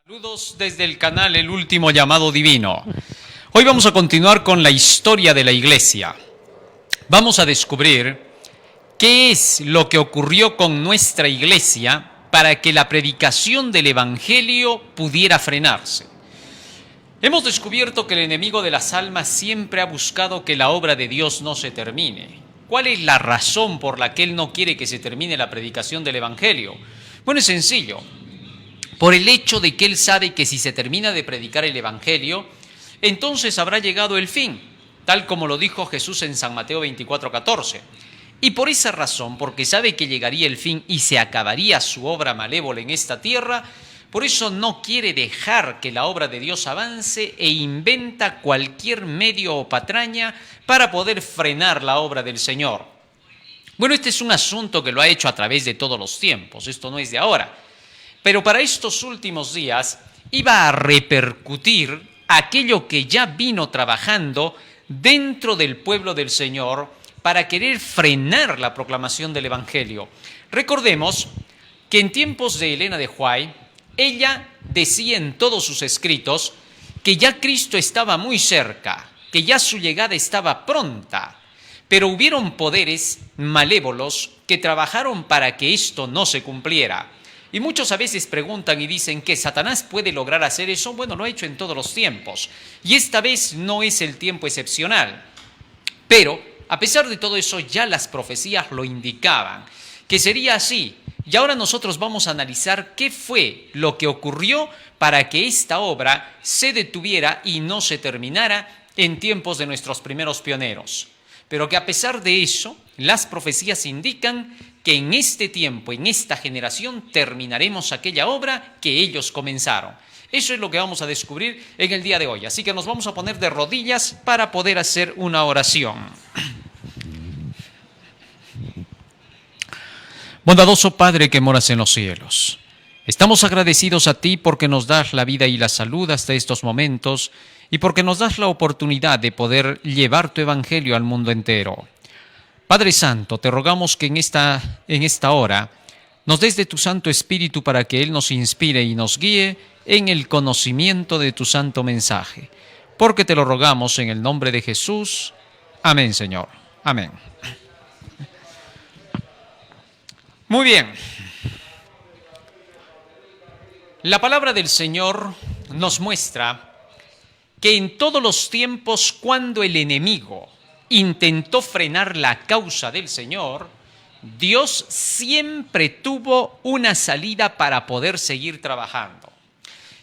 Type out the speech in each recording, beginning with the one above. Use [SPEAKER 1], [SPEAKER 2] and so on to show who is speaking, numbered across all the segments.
[SPEAKER 1] Saludos desde el canal El Último Llamado Divino. Hoy vamos a continuar con la historia de la Iglesia. Vamos a descubrir qué es lo que ocurrió con nuestra Iglesia para que la predicación del Evangelio pudiera frenarse. Hemos descubierto que el enemigo de las almas siempre ha buscado que la obra de Dios no se termine. ¿Cuál es la razón por la que él no quiere que se termine la predicación del Evangelio? Bueno, es sencillo. Por el hecho de que él sabe que si se termina de predicar el Evangelio, entonces habrá llegado el fin, tal como lo dijo Jesús en San Mateo 24:14. Y por esa razón, porque sabe que llegaría el fin y se acabaría su obra malévola en esta tierra, por eso no quiere dejar que la obra de Dios avance e inventa cualquier medio o patraña para poder frenar la obra del Señor. Bueno, este es un asunto que lo ha hecho a través de todos los tiempos, esto no es de ahora. Pero para estos últimos días iba a repercutir aquello que ya vino trabajando dentro del pueblo del Señor para querer frenar la proclamación del Evangelio. Recordemos que en tiempos de Elena de White, ella decía en todos sus escritos que ya Cristo estaba muy cerca, que ya su llegada estaba pronta, pero hubieron poderes malévolos que trabajaron para que esto no se cumpliera. Y muchos a veces preguntan y dicen que Satanás puede lograr hacer eso. Bueno, lo ha hecho en todos los tiempos. Y esta vez no es el tiempo excepcional. Pero, a pesar de todo eso, ya las profecías lo indicaban, que sería así. Y ahora nosotros vamos a analizar qué fue lo que ocurrió para que esta obra se detuviera y no se terminara en tiempos de nuestros primeros pioneros. Pero que a pesar de eso, las profecías indican que en este tiempo, en esta generación, terminaremos aquella obra que ellos comenzaron. Eso es lo que vamos a descubrir en el día de hoy. Así que nos vamos a poner de rodillas para poder hacer una oración. Bondadoso Padre que moras en los cielos, estamos agradecidos a ti porque nos das la vida y la salud hasta estos momentos y porque nos das la oportunidad de poder llevar tu evangelio al mundo entero. Padre Santo, te rogamos que en esta hora nos des de tu Santo Espíritu para que Él nos inspire y nos guíe en el conocimiento de tu santo mensaje. Porque te lo rogamos en el nombre de Jesús. Amén, Señor. Amén. Muy bien. La palabra del Señor nos muestra que en todos los tiempos, cuando el enemigo intentó frenar la causa del Señor, Dios siempre tuvo una salida para poder seguir trabajando.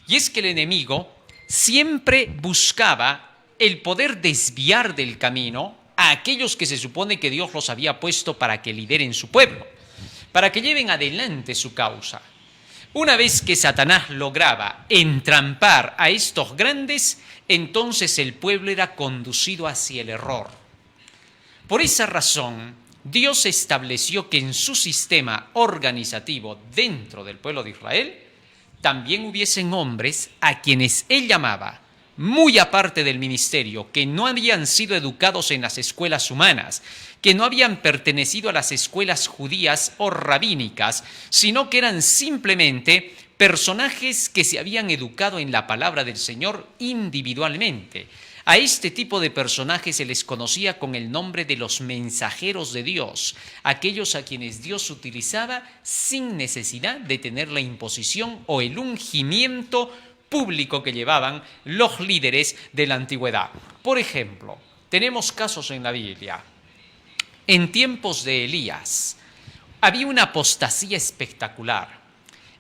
[SPEAKER 1] Y es que el enemigo siempre buscaba el poder desviar del camino a aquellos que se supone que Dios los había puesto para que lideren su pueblo, para que lleven adelante su causa. Una vez que Satanás lograba entrampar a estos grandes, entonces el pueblo era conducido hacia el error. Por esa razón, Dios estableció que en su sistema organizativo dentro del pueblo de Israel también hubiesen hombres a quienes él llamaba, muy aparte del ministerio, que no habían sido educados en las escuelas humanas, que no habían pertenecido a las escuelas judías o rabínicas, sino que eran simplemente personajes que se habían educado en la palabra del Señor individualmente. A este tipo de personajes se les conocía con el nombre de los mensajeros de Dios, aquellos a quienes Dios utilizaba sin necesidad de tener la imposición o el ungimiento público que llevaban los líderes de la antigüedad. Por ejemplo, tenemos casos en la Biblia. En tiempos de Elías había una apostasía espectacular.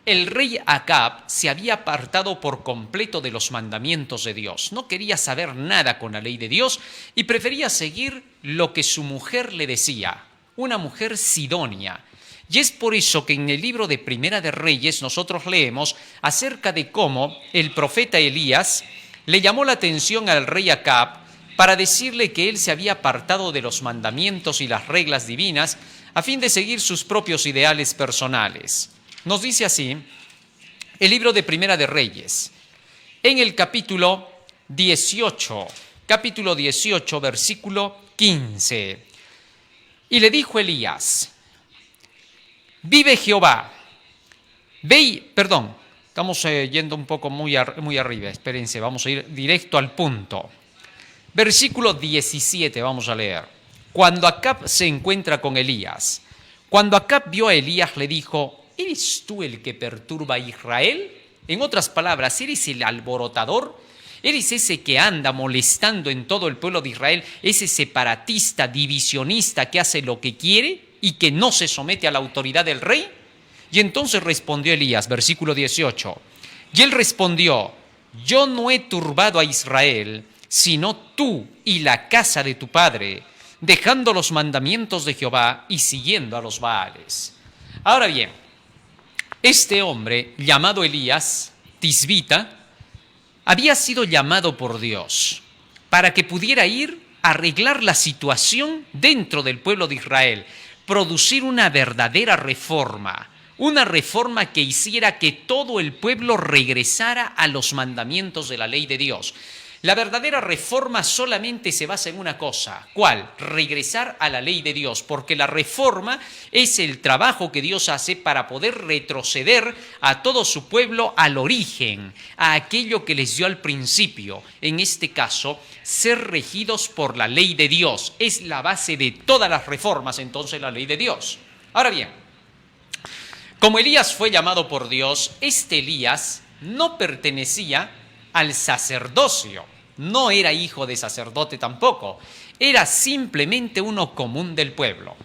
[SPEAKER 1] El rey Acab se había apartado por completo de los mandamientos de Dios. No quería saber nada con la ley de Dios y prefería seguir lo que su mujer le decía, una mujer sidonia. Y es por eso que en el libro de Primera de Reyes nosotros leemos acerca de cómo el profeta Elías le llamó la atención al rey Acab para decirle que él se había apartado de los mandamientos y las reglas divinas a fin de seguir sus propios ideales personales. Nos dice así el libro de Primera de Reyes, en el capítulo 18, versículo 15. Y le dijo Elías, vive Jehová, Estamos yendo un poco muy arriba, espérense, vamos a ir directo al punto. Versículo 17, vamos a leer. Cuando Acab se encuentra con Elías, cuando Acab vio a Elías le dijo, ¿eres tú el que perturba a Israel? En otras palabras, ¿eres el alborotador? ¿Eres ese que anda molestando en todo el pueblo de Israel, ese separatista, divisionista que hace lo que quiere y que no se somete a la autoridad del rey? Y entonces respondió Elías, versículo 18, y él respondió, yo no he turbado a Israel, sino tú y la casa de tu padre, dejando los mandamientos de Jehová y siguiendo a los Baales. Ahora bien, este hombre llamado Elías, tisbita, había sido llamado por Dios para que pudiera ir a arreglar la situación dentro del pueblo de Israel, producir una verdadera reforma, una reforma que hiciera que todo el pueblo regresara a los mandamientos de la ley de Dios. La verdadera reforma solamente se basa en una cosa. ¿Cuál? Regresar a la ley de Dios, porque la reforma es el trabajo que Dios hace para poder retroceder a todo su pueblo al origen, a aquello que les dio al principio. En este caso, ser regidos por la ley de Dios. Es la base de todas las reformas, entonces, la ley de Dios. Ahora bien, como Elías fue llamado por Dios, este Elías no pertenecía al sacerdocio, no era hijo de sacerdote tampoco, era simplemente uno común del pueblo,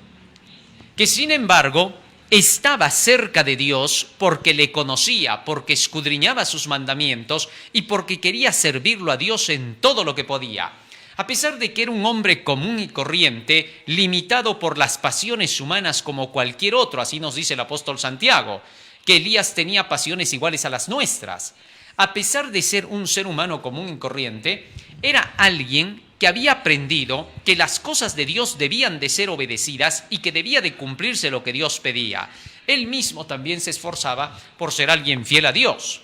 [SPEAKER 1] que sin embargo estaba cerca de Dios porque le conocía, porque escudriñaba sus mandamientos y porque quería servirlo a Dios en todo lo que podía. A pesar de que era un hombre común y corriente, limitado por las pasiones humanas como cualquier otro, así nos dice el apóstol Santiago, que Elías tenía pasiones iguales a las nuestras. A pesar de ser un ser humano común y corriente, era alguien que había aprendido que las cosas de Dios debían de ser obedecidas y que debía de cumplirse lo que Dios pedía. Él mismo también se esforzaba por ser alguien fiel a Dios.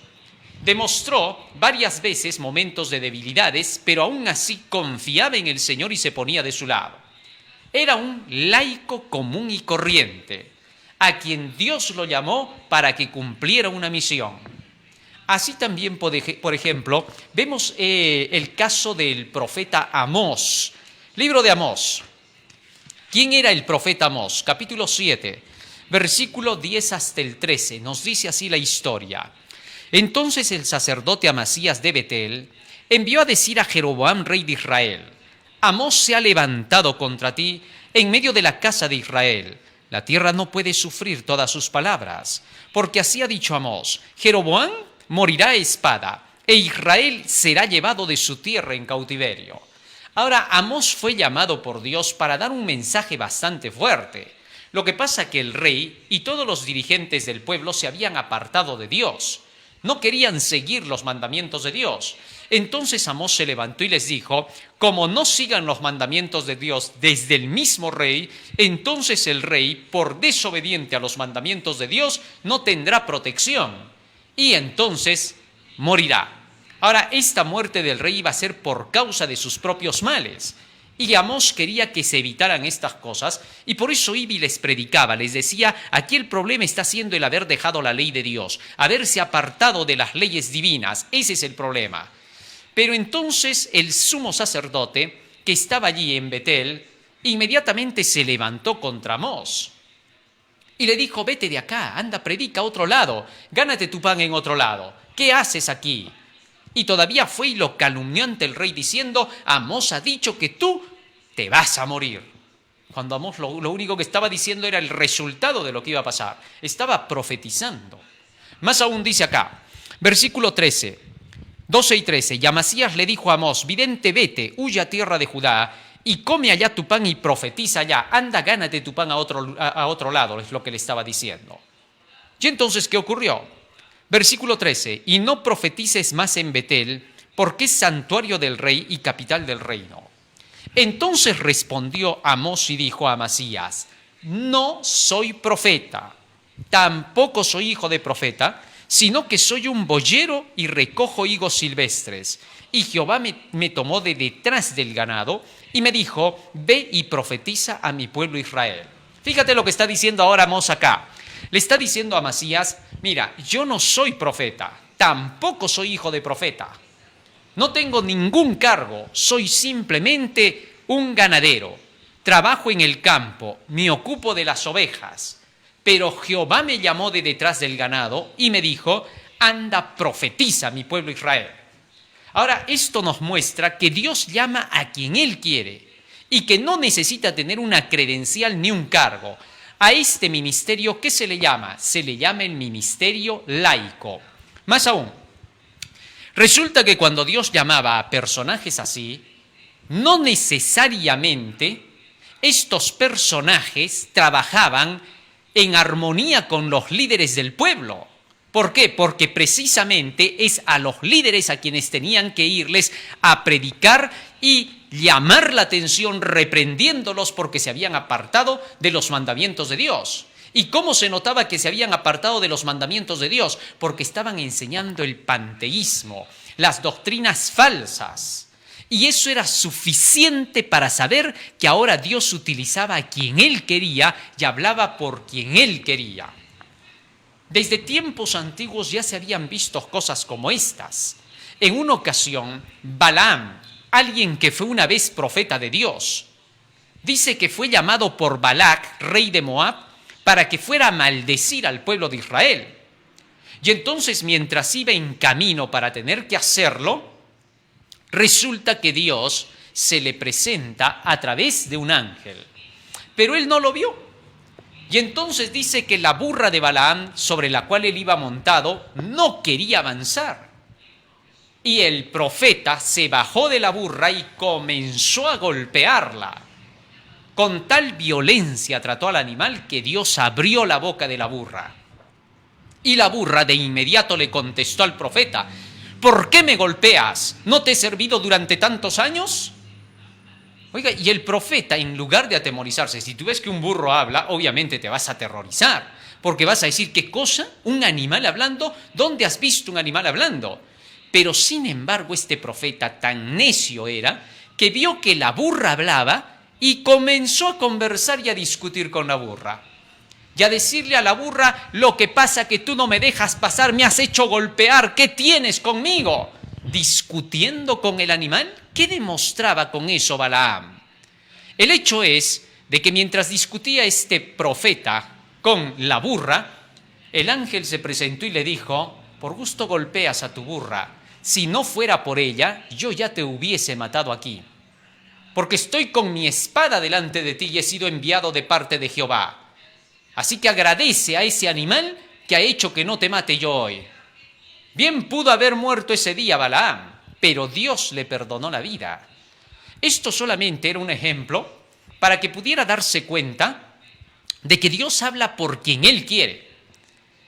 [SPEAKER 1] Demostró varias veces momentos de debilidades, pero aún así confiaba en el Señor y se ponía de su lado. Era un laico común y corriente, a quien Dios lo llamó para que cumpliera una misión. Así también, por ejemplo, vemos el caso del profeta Amós. Libro de Amós. ¿Quién era el profeta Amós? Capítulo 7, versículo 10 hasta el 13. Nos dice así la historia. Entonces el sacerdote Amasías de Betel envió a decir a Jeroboam, rey de Israel, Amós se ha levantado contra ti en medio de la casa de Israel. La tierra no puede sufrir todas sus palabras, porque así ha dicho Amós, Jeroboam morirá a espada, e Israel será llevado de su tierra en cautiverio. Ahora, Amós fue llamado por Dios para dar un mensaje bastante fuerte. Lo que pasa es que el rey y todos los dirigentes del pueblo se habían apartado de Dios. No querían seguir los mandamientos de Dios. Entonces Amós se levantó y les dijo, como no sigan los mandamientos de Dios desde el mismo rey, entonces el rey, por desobediente a los mandamientos de Dios, no tendrá protección. Y entonces morirá. Ahora, esta muerte del rey iba a ser por causa de sus propios males. Y Amós quería que se evitaran estas cosas y por eso iba y les predicaba, les decía, aquí el problema está siendo el haber dejado la ley de Dios, haberse apartado de las leyes divinas, ese es el problema. Pero entonces el sumo sacerdote que estaba allí en Betel inmediatamente se levantó contra Amós. Y le dijo, vete de acá, anda, predica a otro lado, gánate tu pan en otro lado. ¿Qué haces aquí? Y todavía fue y lo calumnió ante el rey diciendo, Amós ha dicho que tú te vas a morir. Cuando Amós lo único que estaba diciendo era el resultado de lo que iba a pasar. Estaba profetizando. Más aún dice acá, versículo 13, 12 y 13, y Amasías le dijo a Amós, vidente, vete, huye a tierra de Judá, y come allá tu pan y profetiza allá. Anda, gánate tu pan a otro lado, es lo que le estaba diciendo. ¿Y entonces qué ocurrió? Versículo 13, y no profetices más en Betel, porque es santuario del rey y capital del reino. Entonces respondió Amós y dijo a Amasías, no soy profeta, tampoco soy hijo de profeta, sino que soy un boyero y recojo higos silvestres. Y Jehová me tomó de detrás del ganado y me dijo, ve y profetiza a mi pueblo Israel. Fíjate lo que está diciendo ahora Amós acá. Le está diciendo a Amasías, mira, yo no soy profeta, tampoco soy hijo de profeta. No tengo ningún cargo, soy simplemente un ganadero. Trabajo en el campo, me ocupo de las ovejas. Pero Jehová me llamó de detrás del ganado y me dijo, anda, profetiza a mi pueblo Israel. Ahora, esto nos muestra que Dios llama a quien Él quiere y que no necesita tener una credencial ni un cargo. A este ministerio, ¿qué se le llama? Se le llama el ministerio laico. Más aún, resulta que cuando Dios llamaba a personajes así, no necesariamente estos personajes trabajaban en armonía con los líderes del pueblo. ¿Por qué? Porque precisamente es a los líderes a quienes tenían que irles a predicar y llamar la atención reprendiéndolos porque se habían apartado de los mandamientos de Dios. ¿Y cómo se notaba que se habían apartado de los mandamientos de Dios? Porque estaban enseñando el panteísmo, las doctrinas falsas. Y eso era suficiente para saber que ahora Dios utilizaba a quien Él quería y hablaba por quien Él quería. Desde tiempos antiguos ya se habían visto cosas como estas. En una ocasión, Balaam, alguien que fue una vez profeta de Dios, dice que fue llamado por Balac, rey de Moab, para que fuera a maldecir al pueblo de Israel. Y entonces, mientras iba en camino para tener que hacerlo, resulta que Dios se le presenta a través de un ángel. Pero él no lo vio. Y entonces dice que la burra de Balaam, sobre la cual él iba montado, no quería avanzar. Y el profeta se bajó de la burra y comenzó a golpearla. Con tal violencia trató al animal que Dios abrió la boca de la burra. Y la burra de inmediato le contestó al profeta, ¿por qué me golpeas? ¿No te he servido durante tantos años? Oiga, y el profeta, en lugar de atemorizarse, si tú ves que un burro habla, obviamente te vas a aterrorizar, porque vas a decir, ¿qué cosa? ¿Un animal hablando? ¿Dónde has visto un animal hablando? Pero sin embargo, este profeta tan necio era, que vio que la burra hablaba y comenzó a conversar y a discutir con la burra. Y a decirle a la burra, lo que pasa que tú no me dejas pasar, me has hecho golpear, ¿qué tienes conmigo? Discutiendo con el animal, ¿qué demostraba con eso Balaam? El hecho es de que mientras discutía este profeta con la burra, el ángel se presentó y le dijo, por gusto golpeas a tu burra, si no fuera por ella, yo ya te hubiese matado aquí, porque estoy con mi espada delante de ti y he sido enviado de parte de Jehová. Así que agradece a ese animal que ha hecho que no te mate yo hoy. Bien pudo haber muerto ese día Balaam, pero Dios le perdonó la vida. Esto solamente era un ejemplo para que pudiera darse cuenta de que Dios habla por quien Él quiere.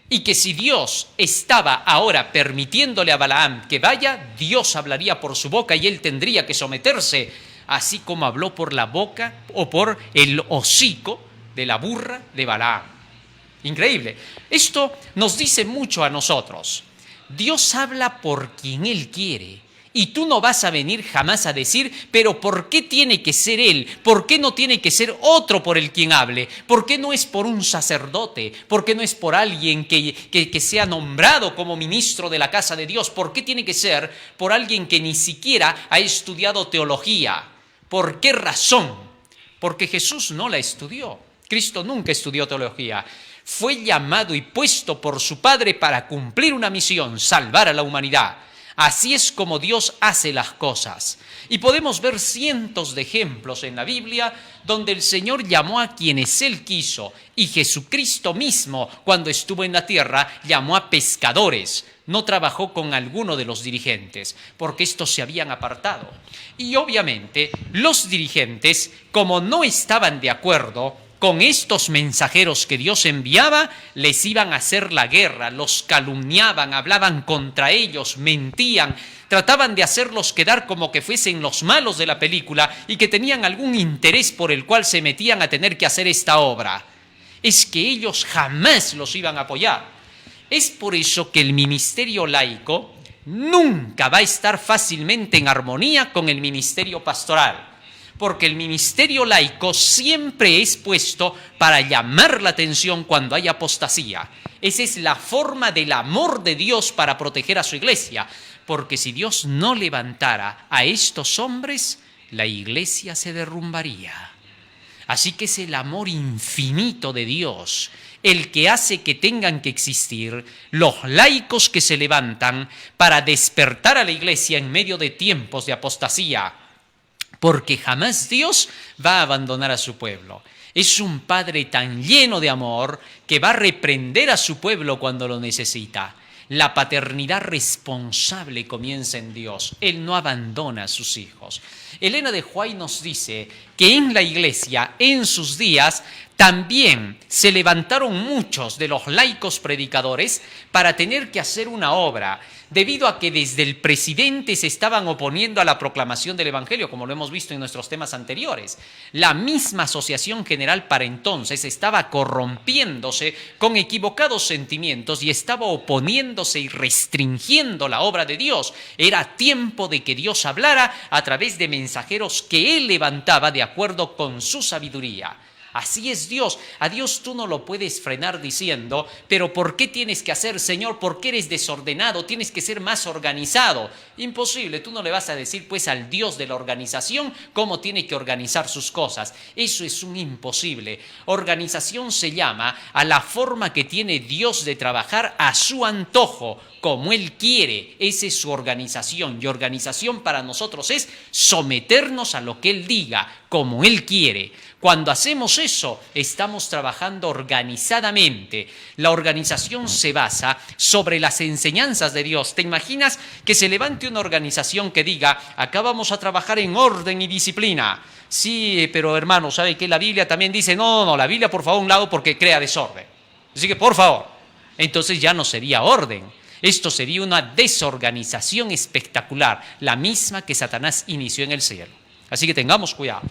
[SPEAKER 1] Y que si Dios estaba ahora permitiéndole a Balaam que vaya, Dios hablaría por su boca y él tendría que someterse, así como habló por la boca o por el hocico de la burra de Balaam. Increíble. Esto nos dice mucho a nosotros. Dios habla por quien Él quiere. Y tú no vas a venir jamás a decir, pero ¿por qué tiene que ser Él? ¿Por qué no tiene que ser otro por el quien hable? ¿Por qué no es por un sacerdote? ¿Por qué no es por alguien que sea nombrado como ministro de la casa de Dios? ¿Por qué tiene que ser por alguien que ni siquiera ha estudiado teología? ¿Por qué razón? Porque Jesús no la estudió. Cristo nunca estudió teología. Fue llamado y puesto por su Padre para cumplir una misión, salvar a la humanidad. Así es como Dios hace las cosas. Y podemos ver cientos de ejemplos en la Biblia donde el Señor llamó a quienes Él quiso. Y Jesucristo mismo, cuando estuvo en la tierra, llamó a pescadores. No trabajó con alguno de los dirigentes, porque estos se habían apartado. Y obviamente los dirigentes, como no estaban de acuerdo con estos mensajeros que Dios enviaba, les iban a hacer la guerra, los calumniaban, hablaban contra ellos, mentían, trataban de hacerlos quedar como que fuesen los malos de la película y que tenían algún interés por el cual se metían a tener que hacer esta obra. Es que ellos jamás los iban a apoyar. Es por eso que el ministerio laico nunca va a estar fácilmente en armonía con el ministerio pastoral. porque el ministerio laico siempre es puesto para llamar la atención cuando hay apostasía. Esa es la forma del amor de Dios para proteger a su iglesia, porque si Dios no levantara a estos hombres, la iglesia se derrumbaría. Así que es el amor infinito de Dios el que hace que tengan que existir los laicos que se levantan para despertar a la iglesia en medio de tiempos de apostasía, porque jamás Dios va a abandonar a su pueblo. Es un Padre tan lleno de amor que va a reprender a su pueblo cuando lo necesita. La paternidad responsable comienza en Dios. Él no abandona a sus hijos. Elena de White nos dice que en la iglesia, en sus días, también se levantaron muchos de los laicos predicadores para tener que hacer una obra, debido a que desde el presidente se estaban oponiendo a la proclamación del Evangelio, como lo hemos visto en nuestros temas anteriores. La misma Asociación General para entonces estaba corrompiéndose con equivocados sentimientos y estaba oponiéndose y restringiendo la obra de Dios. Era tiempo de que Dios hablara a través de mensajeros que Él levantaba de acuerdo con su sabiduría. Así es Dios. A Dios tú no lo puedes frenar diciendo, pero ¿por qué tienes que hacer, Señor? ¿Por qué eres desordenado? Tienes que ser más organizado. Imposible. Tú no le vas a decir pues al Dios de la organización cómo tiene que organizar sus cosas. Eso es un imposible. Organización se llama a la forma que tiene Dios de trabajar a su antojo, como Él quiere. Esa es su organización. Y organización para nosotros es someternos a lo que Él diga, como Él quiere. Cuando hacemos eso, estamos trabajando organizadamente. La organización se basa sobre las enseñanzas de Dios. ¿Te imaginas que se levante una organización que diga, acá vamos a trabajar en orden y disciplina? Sí, pero hermano, ¿sabe qué? La Biblia también dice, no, la Biblia por favor a un lado porque crea desorden. Así que por favor, entonces ya no sería orden. Esto sería una desorganización espectacular, la misma que Satanás inició en el cielo. Así que tengamos cuidado.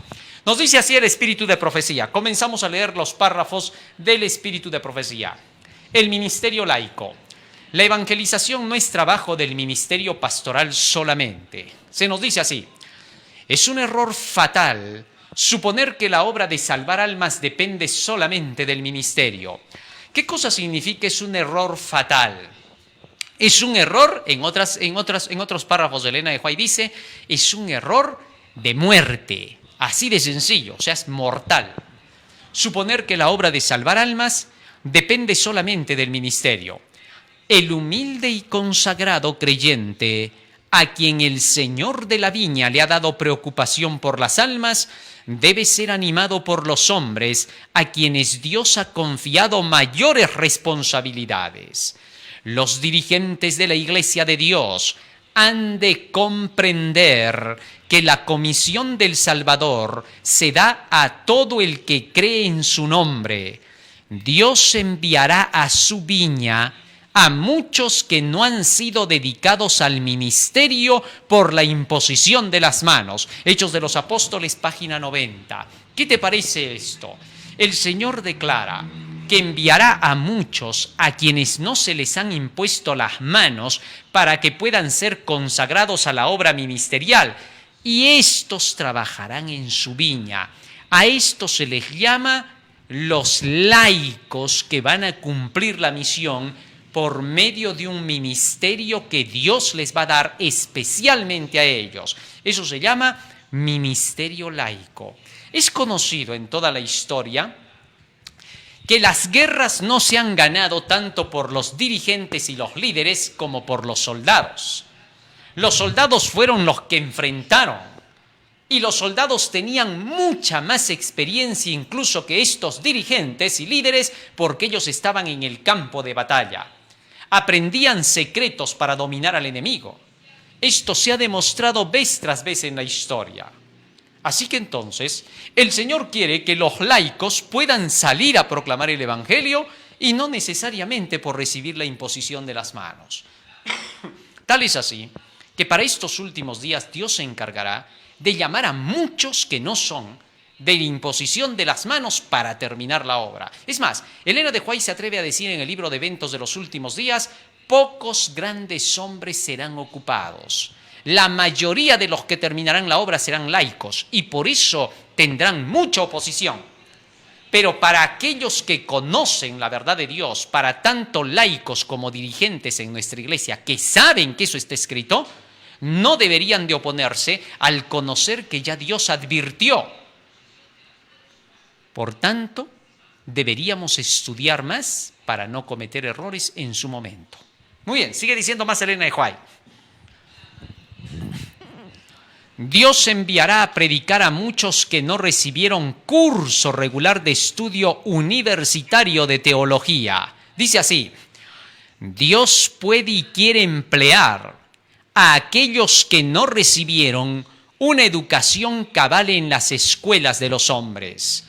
[SPEAKER 1] Nos dice así el espíritu de profecía. Comenzamos a leer los párrafos del espíritu de profecía. El ministerio laico. La evangelización no es trabajo del ministerio pastoral solamente. Se nos dice así. Es un error fatal suponer que la obra de salvar almas depende solamente del ministerio. ¿Qué cosa significa es un error fatal? Es un error, en otros párrafos de Elena de White dice, es un error de muerte. Así de sencillo, o sea, es mortal. Suponer que la obra de salvar almas depende solamente del ministerio. El humilde y consagrado creyente, a quien el Señor de la viña le ha dado preocupación por las almas, debe ser animado por los hombres a quienes Dios ha confiado mayores responsabilidades. Los dirigentes de la Iglesia de Dios han de comprender que la comisión del Salvador se da a todo el que cree en su nombre. Dios enviará a su viña a muchos que no han sido dedicados al ministerio por la imposición de las manos. Hechos de los Apóstoles, página 90. ¿Qué te parece esto? El Señor declara que enviará a muchos a quienes no se les han impuesto las manos para que puedan ser consagrados a la obra ministerial, y estos trabajarán en su viña. A estos se les llama los laicos que van a cumplir la misión por medio de un ministerio que Dios les va a dar especialmente a ellos. Eso se llama ministerio laico. Es conocido en toda la historia que las guerras no se han ganado tanto por los dirigentes y los líderes como por los soldados. Los soldados fueron los que enfrentaron, y los soldados tenían mucha más experiencia incluso que estos dirigentes y líderes, porque ellos estaban en el campo de batalla. Aprendían secretos para dominar al enemigo. Esto se ha demostrado vez tras vez en la historia. Así que entonces, el Señor quiere que los laicos puedan salir a proclamar el Evangelio y no necesariamente por recibir la imposición de las manos. Tal es así que para estos últimos días Dios se encargará de llamar a muchos que no son de la imposición de las manos para terminar la obra. Es más, Elena de White se atreve a decir en el libro de Eventos de los Últimos Días, pocos grandes hombres serán ocupados. la mayoría de los que terminarán la obra serán laicos y por eso tendrán mucha oposición. Pero para aquellos que conocen la verdad de Dios, para tanto laicos como dirigentes en nuestra iglesia que saben que eso está escrito, no deberían de oponerse al conocer que ya Dios advirtió. Por tanto, deberíamos estudiar más para no cometer errores en su momento. Muy bien, sigue diciendo más Elena de White. Dios enviará a predicar a muchos que no recibieron curso regular de estudio universitario de teología. Dice así, Dios puede y quiere emplear a aquellos que no recibieron una educación cabal en las escuelas de los hombres.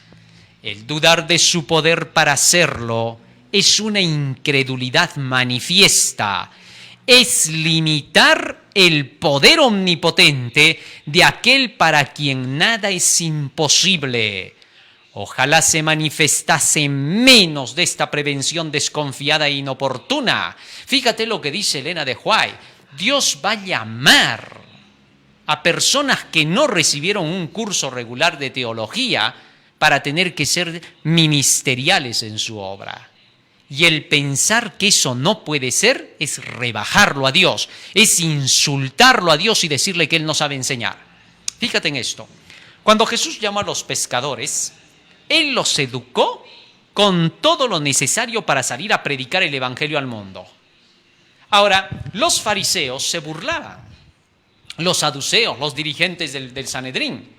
[SPEAKER 1] El dudar de su poder para hacerlo es una incredulidad manifiesta, es limitar el poder omnipotente de aquel para quien nada es imposible. Ojalá se manifestase menos de esta prevención desconfiada e inoportuna. Fíjate lo que dice Elena de White. Dios va a llamar a personas que no recibieron un curso regular de teología para tener que ser ministeriales en su obra. Y el pensar que eso no puede ser es rebajarlo a Dios, es insultarlo a Dios y decirle que Él no sabe enseñar. Fíjate en esto. Cuando Jesús llamó a los pescadores, Él los educó con todo lo necesario para salir a predicar el evangelio al mundo. Ahora, los fariseos se burlaban, los saduceos, los dirigentes del Sanedrín,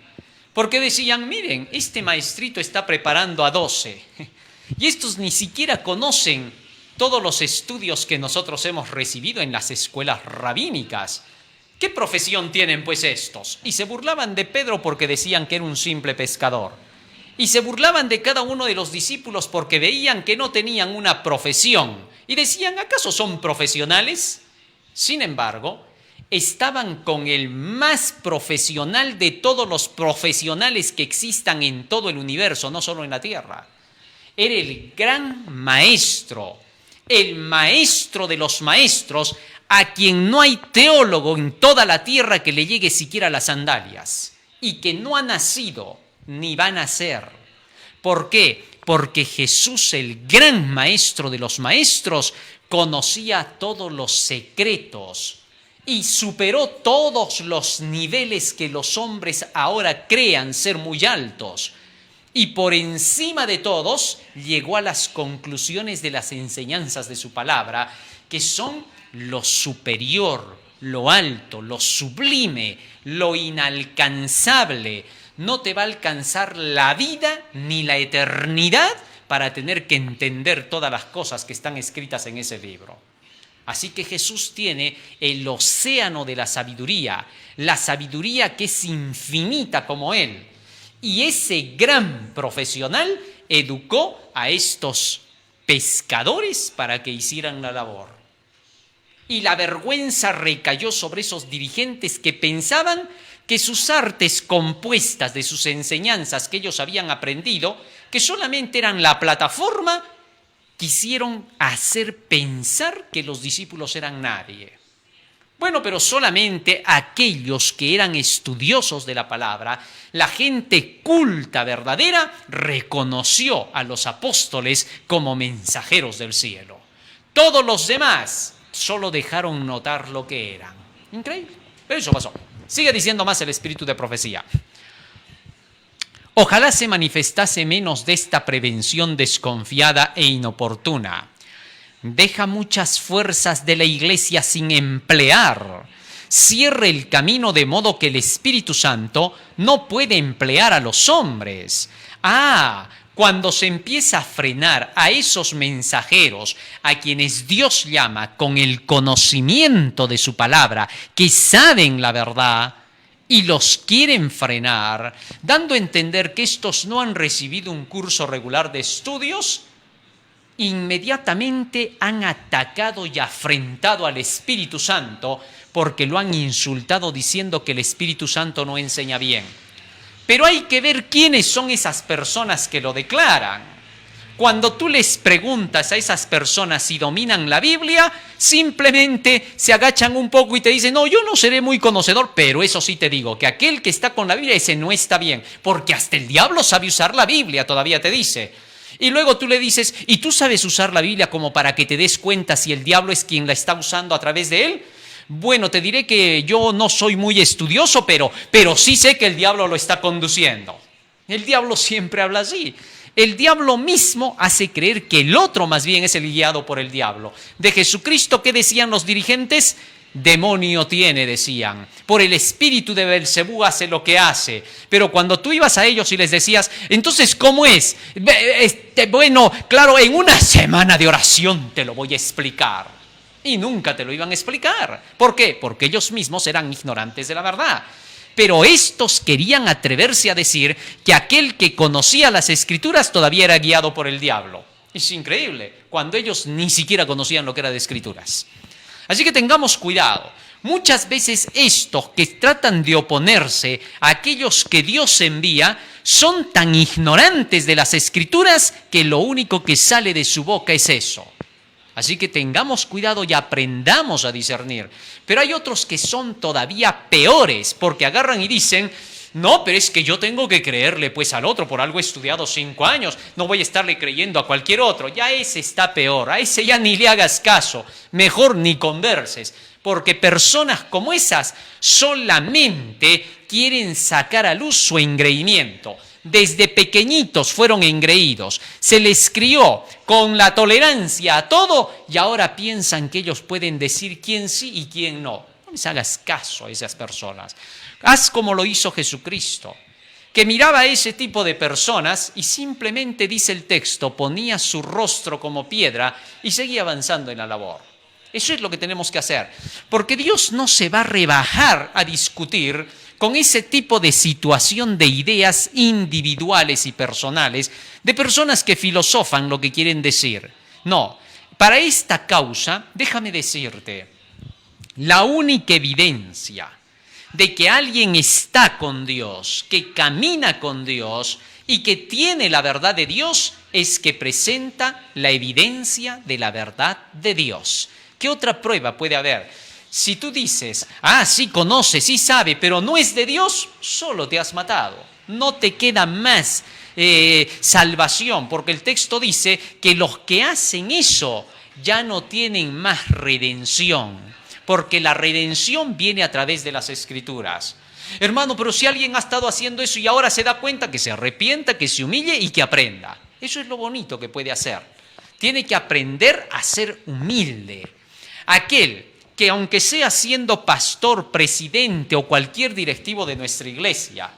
[SPEAKER 1] porque decían, miren, este maestrito está preparando a 12. Y estos ni siquiera conocen todos los estudios que nosotros hemos recibido en las escuelas rabínicas. ¿Qué profesión tienen pues estos? Y se burlaban de Pedro porque decían que era un simple pescador. Y se burlaban de cada uno de los discípulos porque veían que no tenían una profesión. Y decían, ¿acaso son profesionales? Sin embargo, estaban con el más profesional de todos los profesionales que existan en todo el universo, no solo en la tierra. Era el gran maestro, el maestro de los maestros, a quien no hay teólogo en toda la tierra que le llegue siquiera a las sandalias y que no ha nacido ni va a nacer. ¿Por qué? Porque Jesús, el gran maestro de los maestros, conocía todos los secretos y superó todos los niveles que los hombres ahora crean ser muy altos. Y por encima de todos llegó a las conclusiones de las enseñanzas de su palabra, que son lo superior, lo alto, lo sublime, lo inalcanzable. No te va a alcanzar la vida ni la eternidad para tener que entender todas las cosas que están escritas en ese libro. Así que Jesús tiene el océano de la sabiduría que es infinita como Él. Y ese gran profesional educó a estos pescadores para que hicieran la labor. Y la vergüenza recayó sobre esos dirigentes que pensaban que sus artes compuestas de sus enseñanzas que ellos habían aprendido, que solamente eran la plataforma, quisieron hacer pensar que los discípulos eran nadie. Bueno, pero solamente aquellos que eran estudiosos de la palabra, la gente culta verdadera, reconoció a los apóstoles como mensajeros del cielo. Todos los demás solo dejaron notar lo que eran. Increíble, pero eso pasó. Sigue diciendo más el espíritu de profecía. Ojalá se manifestase menos de esta prevención desconfiada e inoportuna. Deja muchas fuerzas de la iglesia sin emplear. Cierra el camino de modo que el Espíritu Santo no puede emplear a los hombres. Cuando se empieza a frenar a esos mensajeros a quienes Dios llama con el conocimiento de su palabra, que saben la verdad y los quieren frenar, dando a entender que estos no han recibido un curso regular de estudios, inmediatamente han atacado y afrentado al Espíritu Santo porque lo han insultado diciendo que el Espíritu Santo no enseña bien. Pero hay que ver quiénes son esas personas que lo declaran. Cuando tú les preguntas a esas personas si dominan la Biblia, simplemente se agachan un poco y te dicen, no, yo no seré muy conocedor, pero eso sí te digo, que aquel que está con la Biblia, ese no está bien, porque hasta el diablo sabe usar la Biblia, todavía te dice. Y luego tú le dices, ¿y tú sabes usar la Biblia como para que te des cuenta si el diablo es quien la está usando a través de él? Bueno, te diré que yo no soy muy estudioso, pero sí sé que el diablo lo está conduciendo. El diablo siempre habla así. El diablo mismo hace creer que el otro más bien es el guiado por el diablo. De Jesucristo, ¿qué decían los dirigentes? Demonio tiene, decían. Por el espíritu de Belcebú hace lo que hace. Pero cuando tú ibas a ellos y les decías, entonces, ¿cómo es? Bueno, claro, en una semana de oración te lo voy a explicar. Y nunca te lo iban a explicar. ¿Por qué? Porque ellos mismos eran ignorantes de la verdad. Pero estos querían atreverse a decir que aquel que conocía las Escrituras todavía era guiado por el diablo. Es increíble, cuando ellos ni siquiera conocían lo que era de Escrituras. Así que tengamos cuidado. Muchas veces estos que tratan de oponerse a aquellos que Dios envía son tan ignorantes de las Escrituras que lo único que sale de su boca es eso. Así que tengamos cuidado y aprendamos a discernir. Pero hay otros que son todavía peores, porque agarran y dicen, no, pero es que yo tengo que creerle pues al otro, por algo he estudiado 5 años, no voy a estarle creyendo a cualquier otro. Ya ese está peor, a ese ya ni le hagas caso, mejor ni converses, porque personas como esas solamente quieren sacar a luz su engreimiento. Desde pequeñitos fueron engreídos, se les crió con la tolerancia a todo y ahora piensan que ellos pueden decir quién sí y quién no. No les hagas caso a esas personas. Haz como lo hizo Jesucristo, que miraba a ese tipo de personas y simplemente, dice el texto, ponía su rostro como piedra y seguía avanzando en la labor. Eso es lo que tenemos que hacer, porque Dios no se va a rebajar a discutir con ese tipo de situación de ideas individuales y personales, de personas que filosofan lo que quieren decir. No, para esta causa, déjame decirte, la única evidencia de que alguien está con Dios, que camina con Dios y que tiene la verdad de Dios, es que presenta la evidencia de la verdad de Dios. ¿Qué otra prueba puede haber? Si tú dices, sí conoce, sí sabe, pero no es de Dios, solo te has matado. No te queda más salvación, porque el texto dice que los que hacen eso ya no tienen más redención, porque la redención viene a través de las Escrituras. Hermano, pero si alguien ha estado haciendo eso y ahora se da cuenta, que se arrepienta, que se humille y que aprenda. Eso es lo bonito que puede hacer. Tiene que aprender a ser humilde. Aquel que aunque sea siendo pastor, presidente o cualquier directivo de nuestra iglesia,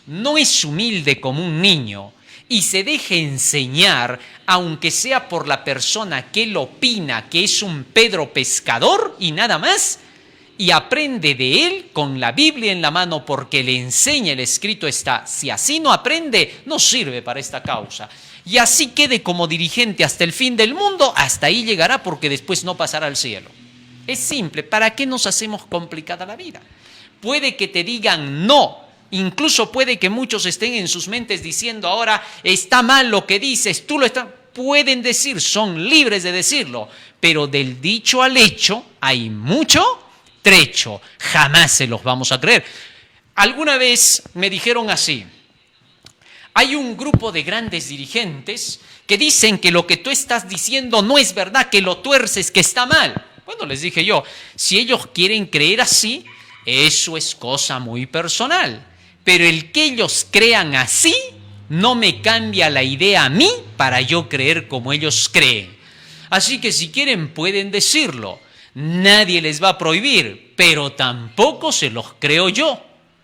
[SPEAKER 1] no es humilde como un niño y se deje enseñar, aunque sea por la persona que él opina que es un Pedro pescador y nada más, y aprende de él con la Biblia en la mano porque le enseña, el escrito está. Si así no aprende, no sirve para esta causa. Y así quede como dirigente hasta el fin del mundo, hasta ahí llegará porque después no pasará al cielo. Es simple, ¿para qué nos hacemos complicada la vida? Puede que te digan no, incluso puede que muchos estén en sus mentes diciendo ahora, está mal lo que dices, tú lo estás... Pueden decir, son libres de decirlo, pero del dicho al hecho hay mucho trecho, jamás se los vamos a creer. Alguna vez me dijeron así, hay un grupo de grandes dirigentes que dicen que lo que tú estás diciendo no es verdad, que lo tuerces, que está mal. Bueno, les dije yo, si ellos quieren creer así, eso es cosa muy personal. Pero el que ellos crean así no me cambia la idea a mí para yo creer como ellos creen. Así que si quieren pueden decirlo. Nadie les va a prohibir, pero tampoco se los creo yo.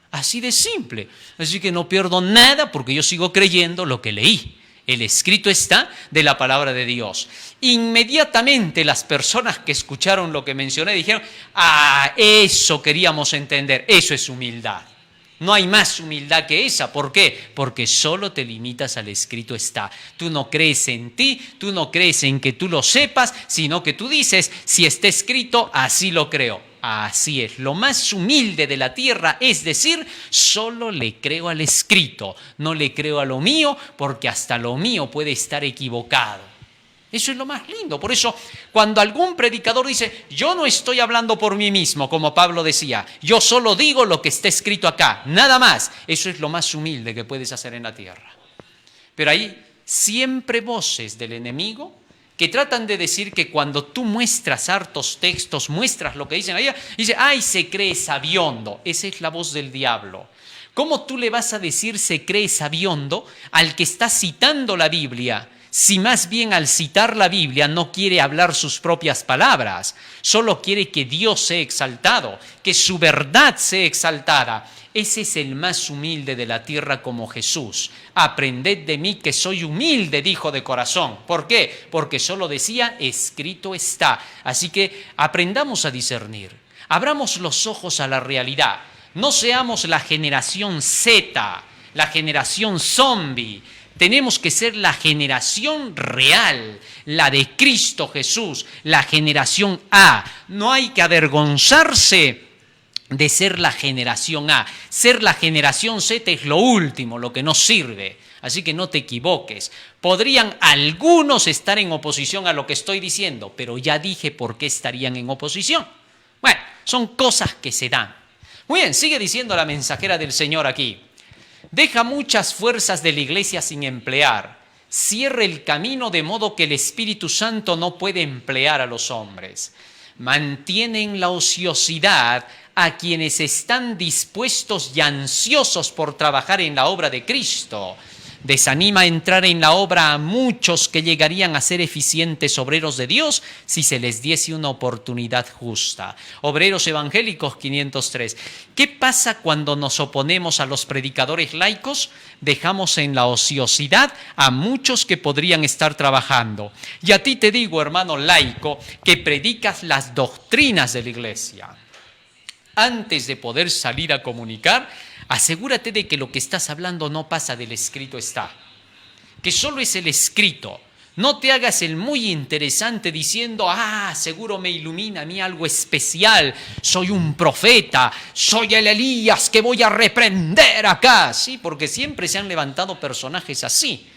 [SPEAKER 1] Así de simple. Así que no pierdo nada porque yo sigo creyendo lo que leí. El escrito está de la palabra de Dios. Inmediatamente las personas que escucharon lo que mencioné dijeron, eso queríamos entender, eso es humildad. No hay más humildad que esa. ¿Por qué? Porque solo te limitas al escrito está. Tú no crees en ti, tú no crees en que tú lo sepas, sino que tú dices, si está escrito, así lo creo. Así es, lo más humilde de la tierra es decir, solo le creo al escrito, no le creo a lo mío, porque hasta lo mío puede estar equivocado. Eso es lo más lindo. Por eso, cuando algún predicador dice, yo no estoy hablando por mí mismo, como Pablo decía, yo solo digo lo que está escrito acá, nada más. Eso es lo más humilde que puedes hacer en la tierra. Pero hay siempre voces del enemigo que tratan de decir que cuando tú muestras hartos textos, muestras lo que dicen ahí, dice, ay, se cree sabiondo. Esa es la voz del diablo. ¿Cómo tú le vas a decir se cree sabiondo al que está citando la Biblia? Si más bien al citar la Biblia no quiere hablar sus propias palabras, solo quiere que Dios sea exaltado, que su verdad sea exaltada. Ese es el más humilde de la tierra como Jesús. Aprended de mí que soy humilde, dijo de corazón. ¿Por qué? Porque solo decía, escrito está. Así que aprendamos a discernir. Abramos los ojos a la realidad. No seamos la generación Z, la generación zombie. Tenemos que ser la generación real, la de Cristo Jesús, la generación A. No hay que avergonzarse de ser la generación A. Ser la generación Z es lo último, lo que no sirve. Así que no te equivoques. Podrían algunos estar en oposición a lo que estoy diciendo, pero ya dije por qué estarían en oposición. Bueno, son cosas que se dan. Muy bien, sigue diciendo la mensajera del Señor aquí. Deja muchas fuerzas de la iglesia sin emplear. Cierra el camino de modo que el Espíritu Santo no puede emplear a los hombres. Mantiene en la ociosidad a quienes están dispuestos y ansiosos por trabajar en la obra de Cristo. Desanima a entrar en la obra a muchos que llegarían a ser eficientes obreros de Dios si se les diese una oportunidad justa. Obreros Evangélicos 503. ¿Qué pasa cuando nos oponemos a los predicadores laicos? Dejamos en la ociosidad a muchos que podrían estar trabajando. Y a ti te digo, hermano laico, que predicas las doctrinas de la iglesia. Antes de poder salir a comunicar, asegúrate de que lo que estás hablando no pasa del escrito está, que solo es el escrito. No te hagas el muy interesante diciendo, seguro me ilumina a mí algo especial, soy un profeta, soy el Elías que voy a reprender acá. Sí, porque siempre se han levantado personajes así.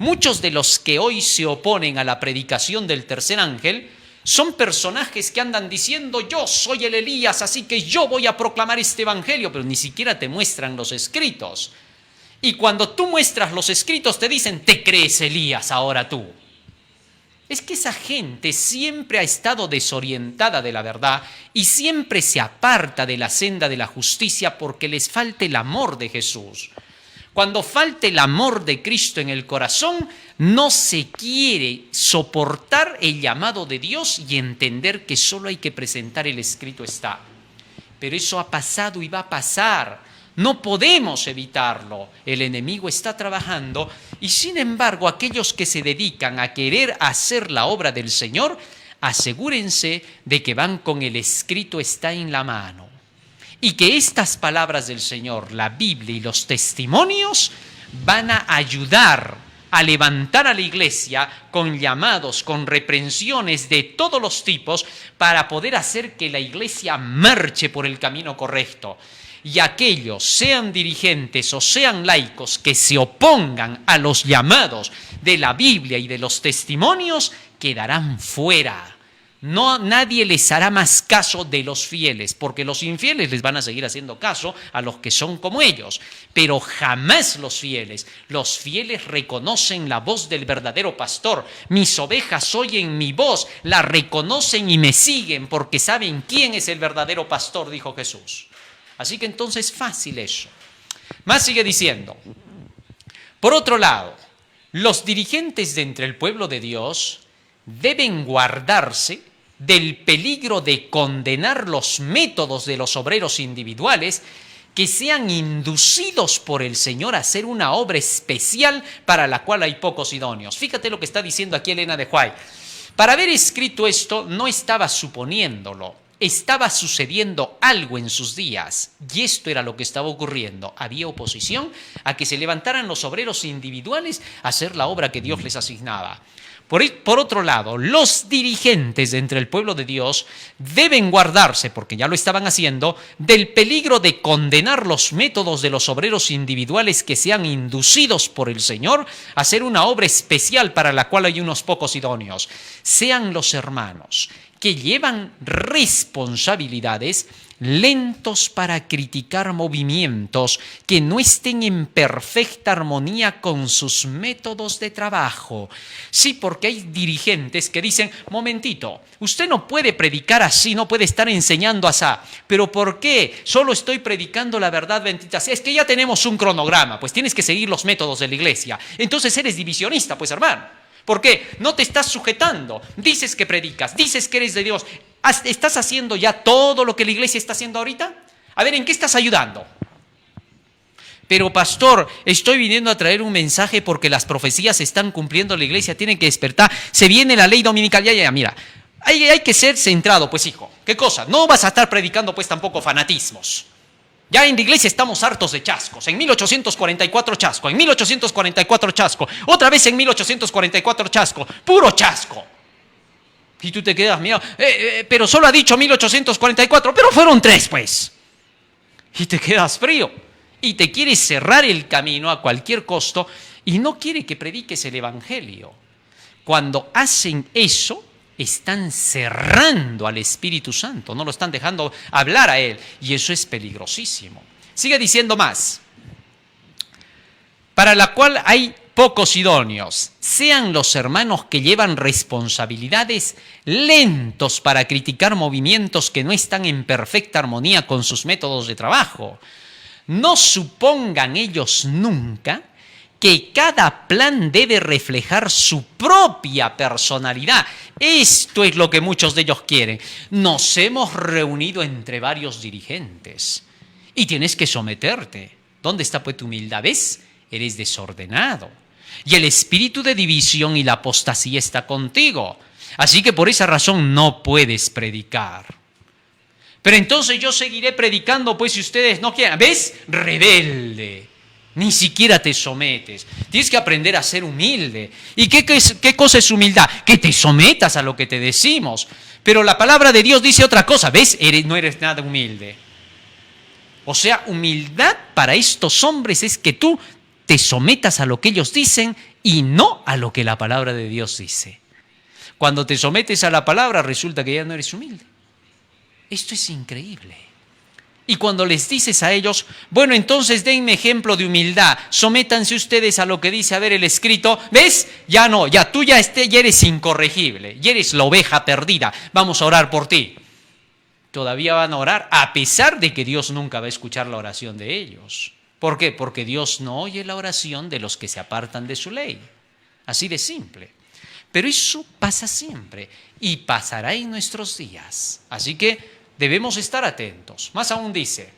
[SPEAKER 1] Muchos de los que hoy se oponen a la predicación del tercer ángel son personajes que andan diciendo, yo soy el Elías, así que yo voy a proclamar este evangelio, pero ni siquiera te muestran los escritos. Y cuando tú muestras los escritos te dicen, te crees Elías ahora tú. Es que esa gente siempre ha estado desorientada de la verdad y siempre se aparta de la senda de la justicia porque les falta el amor de Jesús. Cuando falte el amor de Cristo en el corazón, no se quiere soportar el llamado de Dios y entender que solo hay que presentar el escrito está. Pero eso ha pasado y va a pasar. No podemos evitarlo. El enemigo está trabajando y sin embargo aquellos que se dedican a querer hacer la obra del Señor, asegúrense de que van con el escrito está en la mano. Y que estas palabras del Señor, la Biblia y los testimonios van a ayudar a levantar a la iglesia con llamados, con reprensiones de todos los tipos para poder hacer que la iglesia marche por el camino correcto. Y aquellos, sean dirigentes o sean laicos, que se opongan a los llamados de la Biblia y de los testimonios, quedarán fuera. No, nadie les hará más caso de los fieles, porque los infieles les van a seguir haciendo caso a los que son como ellos, pero jamás los fieles. Los fieles reconocen la voz del verdadero pastor. Mis ovejas oyen mi voz, la reconocen y me siguen porque saben quién es el verdadero pastor, dijo Jesús. Así que entonces fácil eso. Más sigue diciendo. Por otro lado, los dirigentes de entre el pueblo de Dios deben guardarse del peligro de condenar los métodos de los obreros individuales que sean inducidos por el Señor a hacer una obra especial para la cual hay pocos idóneos. Fíjate lo que está diciendo aquí Elena de White. Para haber escrito esto no estaba suponiéndolo. estaba sucediendo algo en sus días, y esto era lo que estaba ocurriendo. Había oposición a que se levantaran los obreros individuales a hacer la obra que Dios les asignaba. Por otro lado, los dirigentes entre el pueblo de Dios deben guardarse, porque ya lo estaban haciendo, del peligro de condenar los métodos de los obreros individuales que sean inducidos por el Señor a hacer una obra especial para la cual hay unos pocos idóneos. Sean los hermanos que llevan responsabilidades lentos para criticar movimientos que no estén en perfecta armonía con sus métodos de trabajo. Sí, porque hay dirigentes que dicen, momentito, usted no puede predicar así, no puede estar enseñando así. ¿Pero por qué? Solo estoy predicando la verdad bendita. Es que ya tenemos un cronograma, pues tienes que seguir los métodos de la iglesia. Entonces eres divisionista, pues hermano. ¿Por qué? No te estás sujetando. Dices que predicas, dices que eres de Dios. ¿Estás haciendo ya todo lo que la iglesia está haciendo ahorita? A ver, ¿en qué estás ayudando? Pero pastor, estoy viniendo a traer un mensaje porque las profecías se están cumpliendo, la iglesia tiene que despertar. Se viene la ley dominical. Ya, mira. Hay que ser centrado, pues hijo. ¿Qué cosa? No vas a estar predicando pues tampoco fanatismos. Ya en la iglesia estamos hartos de chascos. En 1844 chasco, en 1844 chasco, otra vez en 1844 chasco, puro chasco. Y tú te quedas, mira, pero solo ha dicho 1844, pero fueron 3 pues. Y te quedas frío. Y te quieres cerrar el camino a cualquier costo y no quiere que prediques el evangelio. Cuando hacen eso, están cerrando al Espíritu Santo, no lo están dejando hablar a Él, y eso es peligrosísimo. Sigue diciendo más, para la cual hay pocos idóneos, sean los hermanos que llevan responsabilidades lentos para criticar movimientos que no están en perfecta armonía con sus métodos de trabajo. No supongan ellos nunca que cada plan debe reflejar su propia personalidad. Esto es lo que muchos de ellos quieren. Nos hemos reunido entre varios dirigentes y tienes que someterte. ¿Dónde está pues tu humildad? ¿Ves? Eres desordenado. Y el espíritu de división y la apostasía está contigo. Así que por esa razón no puedes predicar. Pero entonces yo seguiré predicando pues si ustedes no quieren. ¿Ves? Rebelde. Ni siquiera te sometes. Tienes que aprender a ser humilde. ¿Y qué cosa es humildad? Que te sometas a lo que te decimos. Pero la palabra de Dios dice otra cosa. ¿Ves? No eres nada humilde. O sea, humildad para estos hombres es que tú te sometas a lo que ellos dicen y no a lo que la palabra de Dios dice. Cuando te sometes a la palabra resulta que ya no eres humilde. Esto es increíble. Y cuando les dices a ellos, bueno, entonces denme ejemplo de humildad, sométanse ustedes a lo que dice, a ver, el escrito, ¿ves? Ya no, ya tú ya eres incorregible, ya eres la oveja perdida, vamos a orar por ti. Todavía van a orar, a pesar de que Dios nunca va a escuchar la oración de ellos. ¿Por qué? Porque Dios no oye la oración de los que se apartan de su ley. Así de simple. Pero eso pasa siempre y pasará en nuestros días. Así que debemos estar atentos. Más aún dice,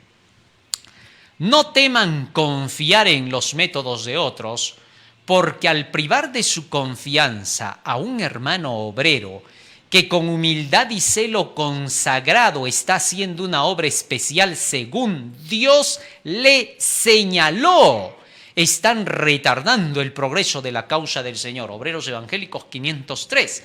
[SPEAKER 1] no teman confiar en los métodos de otros, porque al privar de su confianza a un hermano obrero que con humildad y celo consagrado está haciendo una obra especial según Dios le señaló, están retardando el progreso de la causa del Señor. Obreros Evangélicos 503.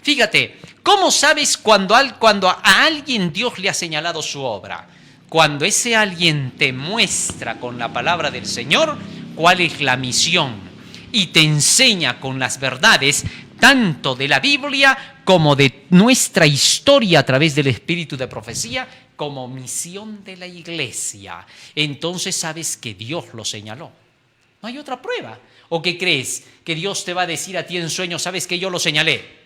[SPEAKER 1] Fíjate, ¿cómo sabes cuando a alguien Dios le ha señalado su obra? Cuando ese alguien te muestra con la palabra del Señor cuál es la misión y te enseña con las verdades tanto de la Biblia como de nuestra historia a través del espíritu de profecía como misión de la iglesia. Entonces sabes que Dios lo señaló. No hay otra prueba. ¿O qué crees? ¿Que Dios te va a decir a ti en sueños, sabes que yo lo señalé?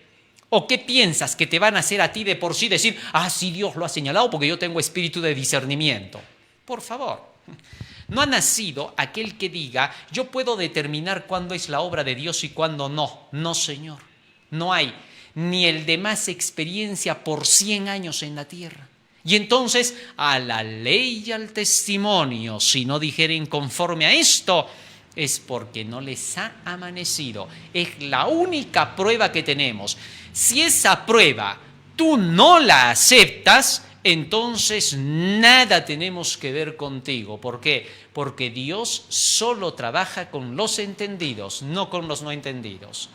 [SPEAKER 1] ¿O qué piensas que te van a hacer a ti de por sí decir, sí, Dios lo ha señalado porque yo tengo espíritu de discernimiento? Por favor, no ha nacido aquel que diga, yo puedo determinar cuándo es la obra de Dios y cuándo no. No, Señor, no hay ni el de más experiencia por 100 años en la tierra. Y entonces, a la ley y al testimonio, si no dijeren conforme a esto, es porque no les ha amanecido. Es la única prueba que tenemos. Si esa prueba tú no la aceptas, entonces nada tenemos que ver contigo. ¿Por qué? Porque Dios solo trabaja con los entendidos, no con los no entendidos.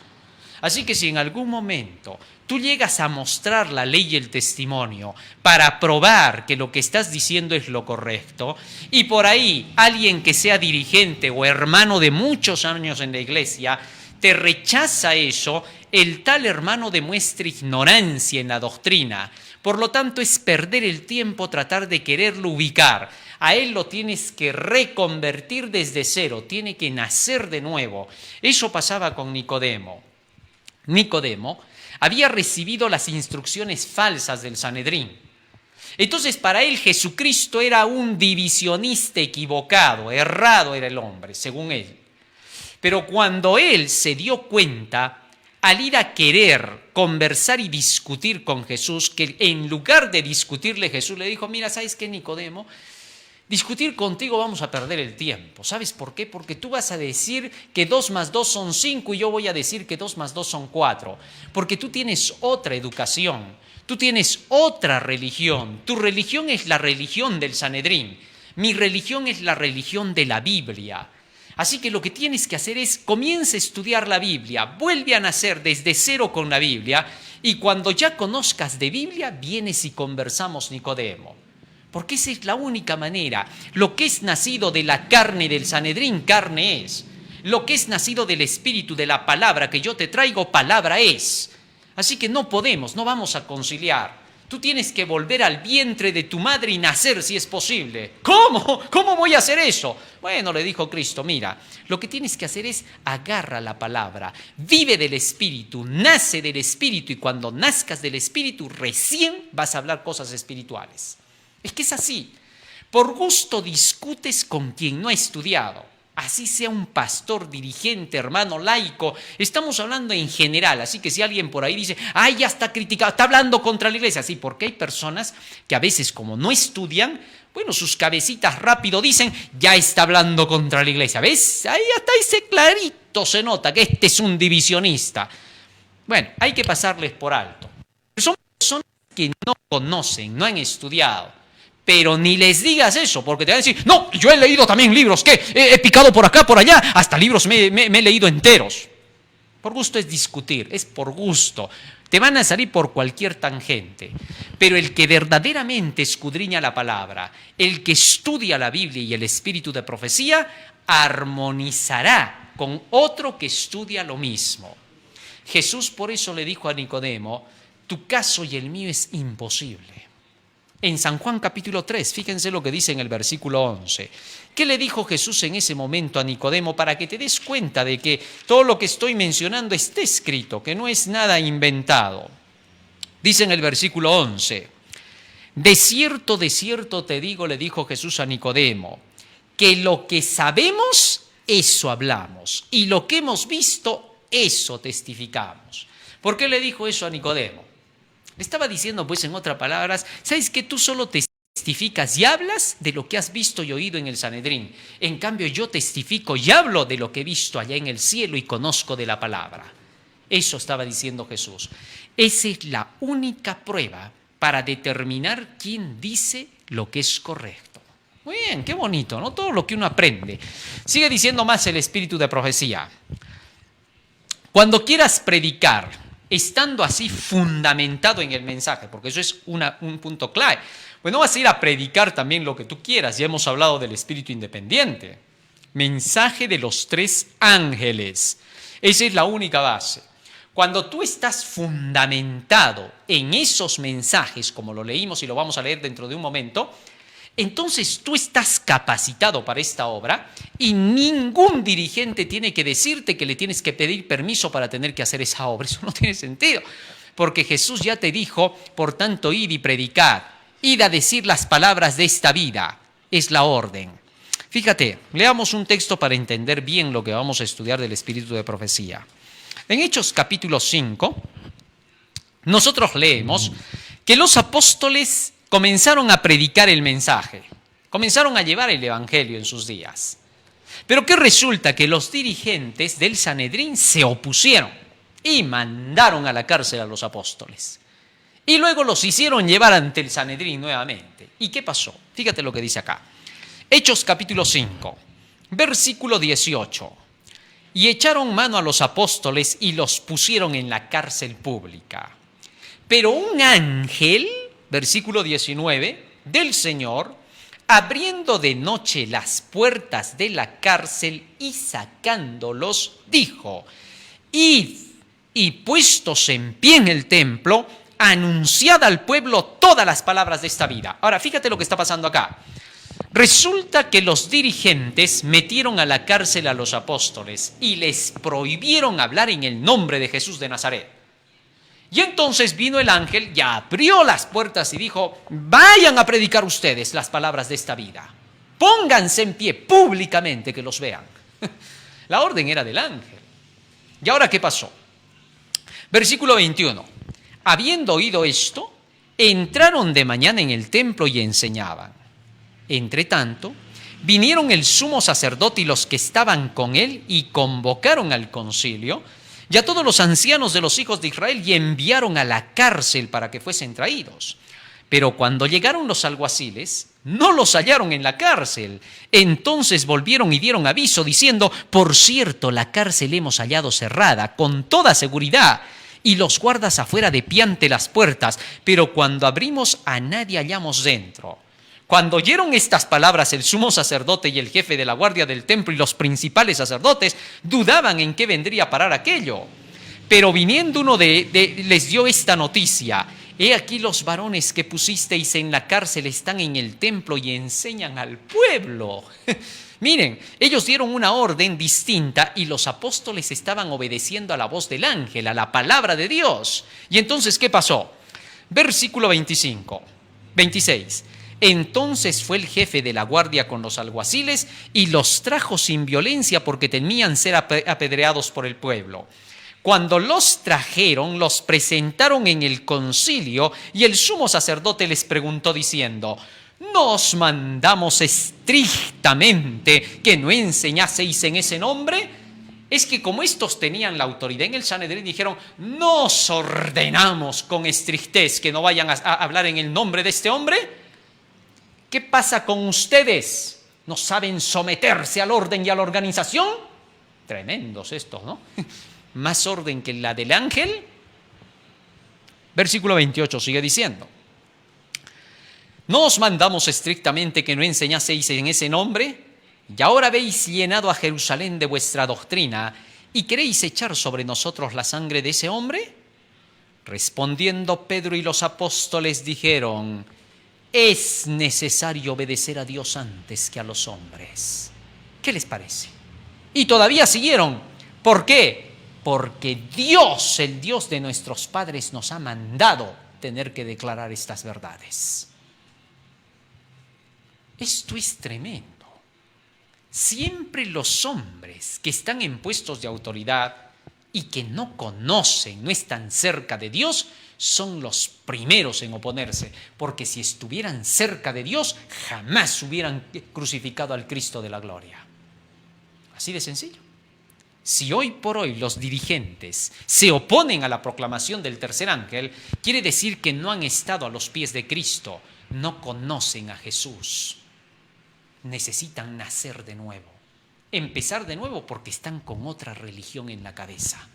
[SPEAKER 1] Así que si en algún momento tú llegas a mostrar la ley y el testimonio para probar que lo que estás diciendo es lo correcto, y por ahí alguien que sea dirigente o hermano de muchos años en la iglesia te rechaza eso, el tal hermano demuestra ignorancia en la doctrina. Por lo tanto, es perder el tiempo tratar de quererlo ubicar. A él lo tienes que reconvertir desde cero, tiene que nacer de nuevo. Eso pasaba con Nicodemo. Nicodemo había recibido las instrucciones falsas del Sanedrín. Entonces, para él Jesucristo era un divisionista equivocado, errado era el hombre, según él. Pero cuando él se dio cuenta, al ir a querer conversar y discutir con Jesús, que en lugar de discutirle, Jesús le dijo: mira, ¿sabes qué, Nicodemo? Discutir contigo vamos a perder el tiempo. ¿Sabes por qué? Porque tú vas a decir que 2 más 2 son 5 y yo voy a decir que 2 más 2 son 4. Porque tú tienes otra educación, tú tienes otra religión. Tu religión es la religión del Sanedrín. Mi religión es la religión de la Biblia. Así que lo que tienes que hacer es comienza a estudiar la Biblia, vuelve a nacer desde cero con la Biblia y cuando ya conozcas de Biblia, vienes y conversamos, Nicodemo. Porque esa es la única manera. Lo que es nacido de la carne del Sanedrín, carne es. Lo que es nacido del Espíritu, de la palabra que yo te traigo, palabra es. Así que no podemos, no vamos a conciliar. Tú tienes que volver al vientre de tu madre y nacer si es posible. ¿Cómo? ¿Cómo voy a hacer eso? Bueno, le dijo Cristo, mira, lo que tienes que hacer es agarra la palabra, vive del Espíritu, nace del Espíritu y cuando nazcas del Espíritu recién vas a hablar cosas espirituales. Es que es así. Por gusto discutes con quien no ha estudiado. Así sea un pastor, dirigente, hermano, laico. Estamos hablando en general. Así que si alguien por ahí dice, ay, ya está criticado, está hablando contra la iglesia. Sí, porque hay personas que a veces como no estudian, bueno, sus cabecitas rápido dicen, ya está hablando contra la iglesia. ¿Ves? Ahí hasta ese clarito se nota que este es un divisionista. Bueno, hay que pasarles por alto. Son personas que no conocen, no han estudiado. Pero ni les digas eso, porque te van a decir, no, yo he leído también libros, que he picado por acá, por allá, hasta libros me he leído enteros. Por gusto es discutir, es por gusto. Te van a salir por cualquier tangente. Pero el que verdaderamente escudriña la palabra, el que estudia la Biblia y el espíritu de profecía, armonizará con otro que estudia lo mismo. Jesús por eso le dijo a Nicodemo, tu caso y el mío es imposible. En San Juan capítulo 3, fíjense lo que dice en el versículo 11. ¿Qué le dijo Jesús en ese momento a Nicodemo para que te des cuenta de que todo lo que estoy mencionando está escrito, que no es nada inventado? Dice en el versículo 11, de cierto te digo, le dijo Jesús a Nicodemo, que lo que sabemos, eso hablamos, y lo que hemos visto, eso testificamos. ¿Por qué le dijo eso a Nicodemo? Le estaba diciendo, pues, en otras palabras, ¿sabes qué? Tú solo testificas y hablas de lo que has visto y oído en el Sanedrín. En cambio, yo testifico y hablo de lo que he visto allá en el cielo y conozco de la palabra. Eso estaba diciendo Jesús. Esa es la única prueba para determinar quién dice lo que es correcto. Muy bien, qué bonito, ¿no? Todo lo que uno aprende. Sigue diciendo más el espíritu de profecía. Cuando quieras predicar, estando así fundamentado en el mensaje, porque eso es un punto clave. Pues no vas a ir a predicar también lo que tú quieras, ya hemos hablado del espíritu independiente. Mensaje de los 3 ángeles, esa es la única base. Cuando tú estás fundamentado en esos mensajes, como lo leímos y lo vamos a leer dentro de un momento, entonces tú estás capacitado para esta obra y ningún dirigente tiene que decirte que le tienes que pedir permiso para tener que hacer esa obra. Eso no tiene sentido, porque Jesús ya te dijo, por tanto, id y predicad, id a decir las palabras de esta vida, es la orden. Fíjate, leamos un texto para entender bien lo que vamos a estudiar del espíritu de profecía. En Hechos capítulo 5, nosotros leemos que los apóstoles comenzaron a predicar el mensaje, comenzaron a llevar el evangelio en sus días. Pero ¿qué resulta? Que los dirigentes del Sanedrín se opusieron y mandaron a la cárcel a los apóstoles. Y luego los hicieron llevar ante el Sanedrín nuevamente. ¿Y qué pasó? Fíjate lo que dice acá. Hechos capítulo 5, versículo 18. Y echaron mano a los apóstoles y los pusieron en la cárcel pública. Pero un ángel, versículo 19, del Señor, abriendo de noche las puertas de la cárcel y sacándolos, dijo: id y puestos en pie en el templo, anunciad al pueblo todas las palabras de esta vida. Ahora, fíjate lo que está pasando acá. Resulta que los dirigentes metieron a la cárcel a los apóstoles y les prohibieron hablar en el nombre de Jesús de Nazaret. Y entonces vino el ángel y abrió las puertas y dijo: vayan a predicar ustedes las palabras de esta vida. Pónganse en pie públicamente que los vean. La orden era del ángel. ¿Y ahora qué pasó? Versículo 21. Habiendo oído esto, entraron de mañana en el templo y enseñaban. Entre tanto, vinieron el sumo sacerdote y los que estaban con él y convocaron al concilio y a todos los ancianos de los hijos de Israel y enviaron a la cárcel para que fuesen traídos. Pero cuando llegaron los alguaciles, no los hallaron en la cárcel. Entonces volvieron y dieron aviso diciendo: por cierto, la cárcel hemos hallado cerrada con toda seguridad y los guardas afuera de pie ante las puertas, pero cuando abrimos a nadie hallamos dentro. Cuando oyeron estas palabras, el sumo sacerdote y el jefe de la guardia del templo y los principales sacerdotes dudaban en qué vendría a parar aquello. Pero viniendo uno les dio esta noticia: he aquí los varones que pusisteis en la cárcel están en el templo y enseñan al pueblo. Miren, ellos dieron una orden distinta y los apóstoles estaban obedeciendo a la voz del ángel, a la palabra de Dios. Y entonces, ¿qué pasó? Versículo 26. Entonces fue el jefe de la guardia con los alguaciles y los trajo sin violencia porque temían ser apedreados por el pueblo. Cuando los trajeron, los presentaron en el concilio y el sumo sacerdote les preguntó diciendo: ¿no os mandamos estrictamente que no enseñaseis en ese nombre? Es que como estos tenían la autoridad en el Sanedrín, dijeron: nos ordenamos con estrictez que no vayan a hablar en el nombre de este hombre. ¿Qué pasa con ustedes? ¿No saben someterse al orden y a la organización? Tremendos estos, ¿no? Más orden que la del ángel. Versículo 28 sigue diciendo: ¿no os mandamos estrictamente que no enseñaseis en ese nombre? Y ahora habéis llenado a Jerusalén de vuestra doctrina y queréis echar sobre nosotros la sangre de ese hombre. Respondiendo Pedro y los apóstoles dijeron: es necesario obedecer a Dios antes que a los hombres. ¿Qué les parece? Y todavía siguieron. ¿Por qué? Porque Dios, el Dios de nuestros padres, nos ha mandado tener que declarar estas verdades. Esto es tremendo. Siempre los hombres que están en puestos de autoridad y que no conocen, no están cerca de Dios, son los primeros en oponerse, porque si estuvieran cerca de Dios, jamás hubieran crucificado al Cristo de la gloria. Así de sencillo. Si hoy por hoy los dirigentes se oponen a la proclamación del tercer ángel, quiere decir que no han estado a los pies de Cristo, no conocen a Jesús. Necesitan nacer de nuevo, empezar de nuevo porque están con otra religión en la cabeza.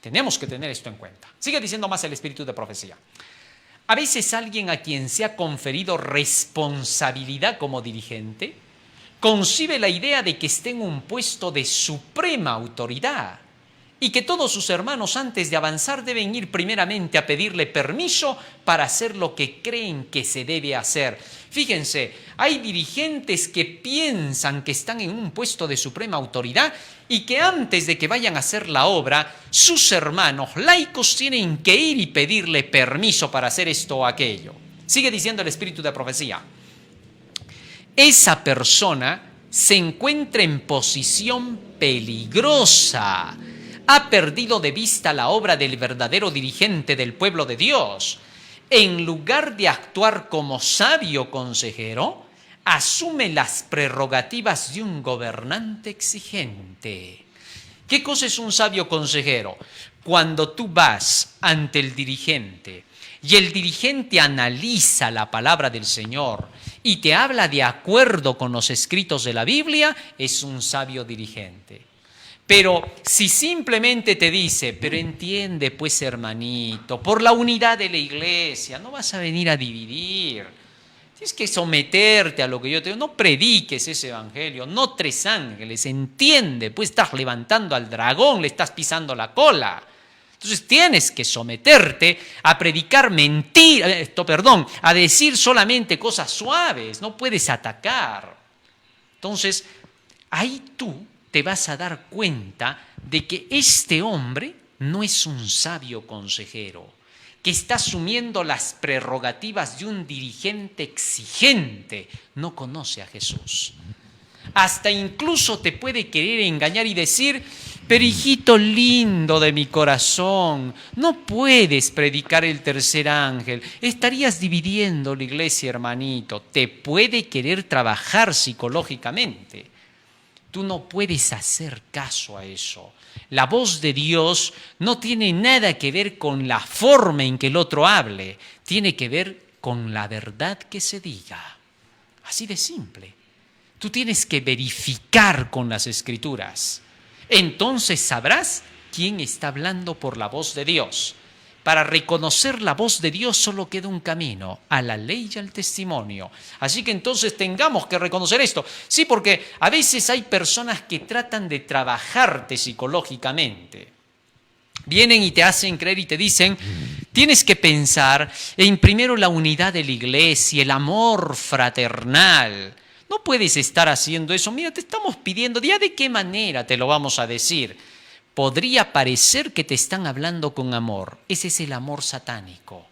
[SPEAKER 1] Tenemos que tener esto en cuenta. Sigue diciendo más el espíritu de profecía. A veces alguien a quien se ha conferido responsabilidad como dirigente concibe la idea de que esté en un puesto de suprema autoridad y que todos sus hermanos antes de avanzar deben ir primeramente a pedirle permiso para hacer lo que creen que se debe hacer. Fíjense, hay dirigentes que piensan que están en un puesto de suprema autoridad y que antes de que vayan a hacer la obra, sus hermanos laicos tienen que ir y pedirle permiso para hacer esto o aquello. Sigue diciendo el espíritu de profecía. Esa persona se encuentra en posición peligrosa. Ha perdido de vista la obra del verdadero dirigente del pueblo de Dios. En lugar de actuar como sabio consejero, asume las prerrogativas de un gobernante exigente. ¿Qué cosa es un sabio consejero? cuando tú vas ante el dirigente y el dirigente analiza la palabra del Señor y te habla de acuerdo con los escritos de la Biblia, es un sabio dirigente. Pero si simplemente te dice, pero entiende pues hermanito, por la unidad de la iglesia, no vas a venir a dividir. Tienes que someterte a lo que yo te digo, no prediques ese evangelio, no 3 ángeles, entiende, pues estás levantando al dragón, le estás pisando la cola. Entonces tienes que someterte a predicar mentiras, a decir solamente cosas suaves, no puedes atacar. Entonces, ahí tú te vas a dar cuenta de que este hombre no es un sabio consejero, que está asumiendo las prerrogativas de un dirigente exigente, no conoce a Jesús. Hasta incluso te puede querer engañar y decir, pero hijito lindo de mi corazón, no puedes predicar el 3er ángel, estarías dividiendo la iglesia, hermanito. Te puede querer trabajar psicológicamente. Tú no puedes hacer caso a eso. La voz de Dios no tiene nada que ver con la forma en que el otro hable, tiene que ver con la verdad que se diga. Así de simple. Tú tienes que verificar con las Escrituras. Entonces sabrás quién está hablando por la voz de Dios. Para reconocer la voz de Dios solo queda un camino, a la ley y al testimonio. Así que entonces tengamos que reconocer esto. Sí, porque a veces hay personas que tratan de trabajarte psicológicamente. Vienen y te hacen creer y te dicen, tienes que pensar en primero la unidad de la iglesia, el amor fraternal. No puedes estar haciendo eso. Mira, te estamos pidiendo, ¿ya de qué manera te lo vamos a decir? Podría parecer que te están hablando con amor. Ese es el amor satánico.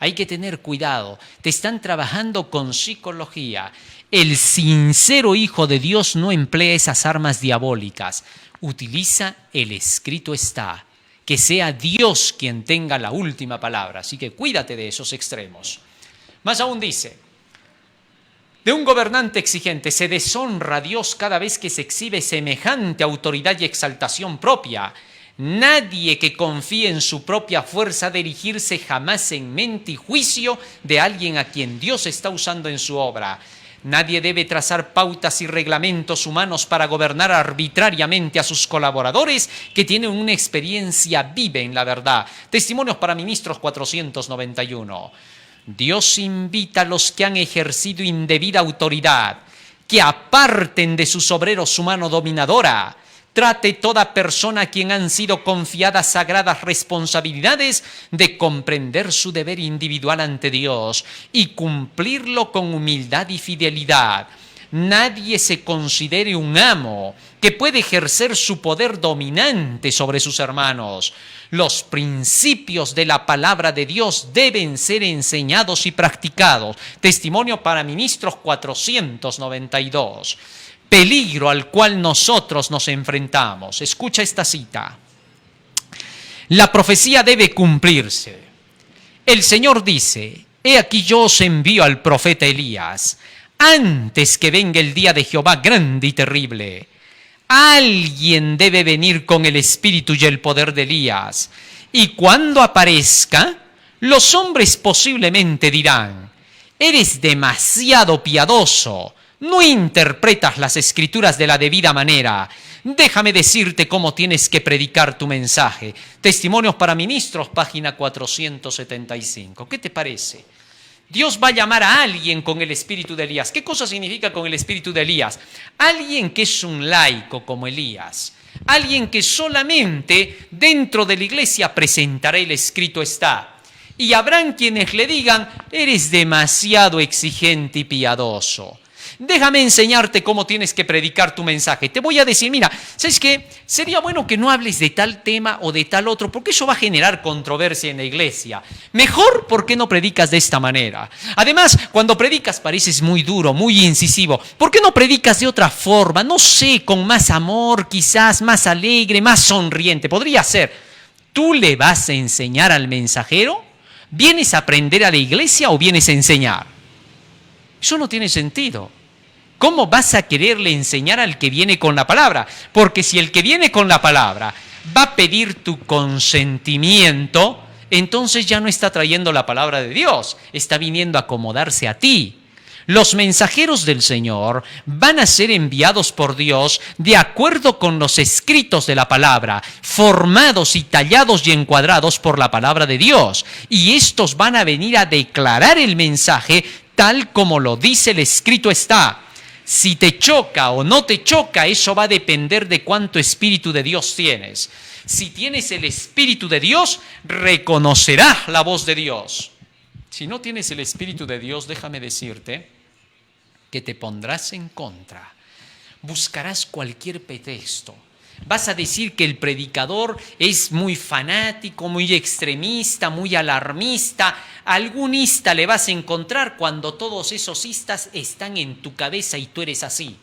[SPEAKER 1] Hay que tener cuidado. Te están trabajando con psicología. El sincero Hijo de Dios no emplea esas armas diabólicas. Utiliza el escrito está. Que sea Dios quien tenga la última palabra. Así que cuídate de esos extremos. Más aún dice, de un gobernante exigente se deshonra a Dios cada vez que se exhibe semejante autoridad y exaltación propia. Nadie que confíe en su propia fuerza ha de erigirse jamás en mente y juicio de alguien a quien Dios está usando en su obra. Nadie debe trazar pautas y reglamentos humanos para gobernar arbitrariamente a sus colaboradores que tienen una experiencia viva en la verdad. Testimonios para Ministros 491. Dios invita a los que han ejercido indebida autoridad que aparten de sus obreros su mano dominadora. Trate toda persona a quien han sido confiadas sagradas responsabilidades de comprender su deber individual ante Dios y cumplirlo con humildad y fidelidad. Nadie se considere un amo que puede ejercer su poder dominante sobre sus hermanos. Los principios de la palabra de Dios deben ser enseñados y practicados. Testimonio para Ministros 492. Peligro al cual nosotros nos enfrentamos. Escucha esta cita. La profecía debe cumplirse. El Señor dice, he aquí yo os envío al profeta Elías, antes que venga el día de Jehová grande y terrible. Alguien debe venir con el espíritu y el poder de Elías. Y cuando aparezca, los hombres posiblemente dirán, eres demasiado piadoso, no interpretas las escrituras de la debida manera. Déjame decirte cómo tienes que predicar tu mensaje. Testimonios para Ministros, página 475. ¿Qué te parece? Dios va a llamar a alguien con el espíritu de Elías. ¿Qué cosa significa con el espíritu de Elías? Alguien que es un laico como Elías. Alguien que solamente dentro de la iglesia presentará el escrito está. Y habrán quienes le digan, eres demasiado exigente y piadoso. Déjame enseñarte cómo tienes que predicar tu mensaje. Te voy a decir, mira, ¿sabes qué? Sería bueno que no hables de tal tema o de tal otro, porque eso va a generar controversia en la iglesia. Mejor, ¿por qué no predicas de esta manera? Además, cuando predicas pareces muy duro, muy incisivo. ¿Por qué no predicas de otra forma? No sé, con más amor, quizás más alegre, más sonriente. Podría ser. ¿Tú le vas a enseñar al mensajero? ¿Vienes a aprender a la iglesia o vienes a enseñar? Eso no tiene sentido. ¿Cómo vas a quererle enseñar al que viene con la palabra? Porque si el que viene con la palabra va a pedir tu consentimiento, entonces ya no está trayendo la palabra de Dios, está viniendo a acomodarse a ti. Los mensajeros del Señor van a ser enviados por Dios de acuerdo con los escritos de la palabra, formados y tallados y encuadrados por la palabra de Dios. Y estos van a venir a declarar el mensaje tal como lo dice el escrito está. Si te choca o no te choca, eso va a depender de cuánto Espíritu de Dios tienes. Si tienes el Espíritu de Dios, reconocerás la voz de Dios. Si no tienes el Espíritu de Dios, déjame decirte que te pondrás en contra. Buscarás cualquier pretexto. Vas a decir que el predicador es muy fanático, muy extremista, muy alarmista. Algún ista le vas a encontrar cuando todos esos istas están en tu cabeza y tú eres así.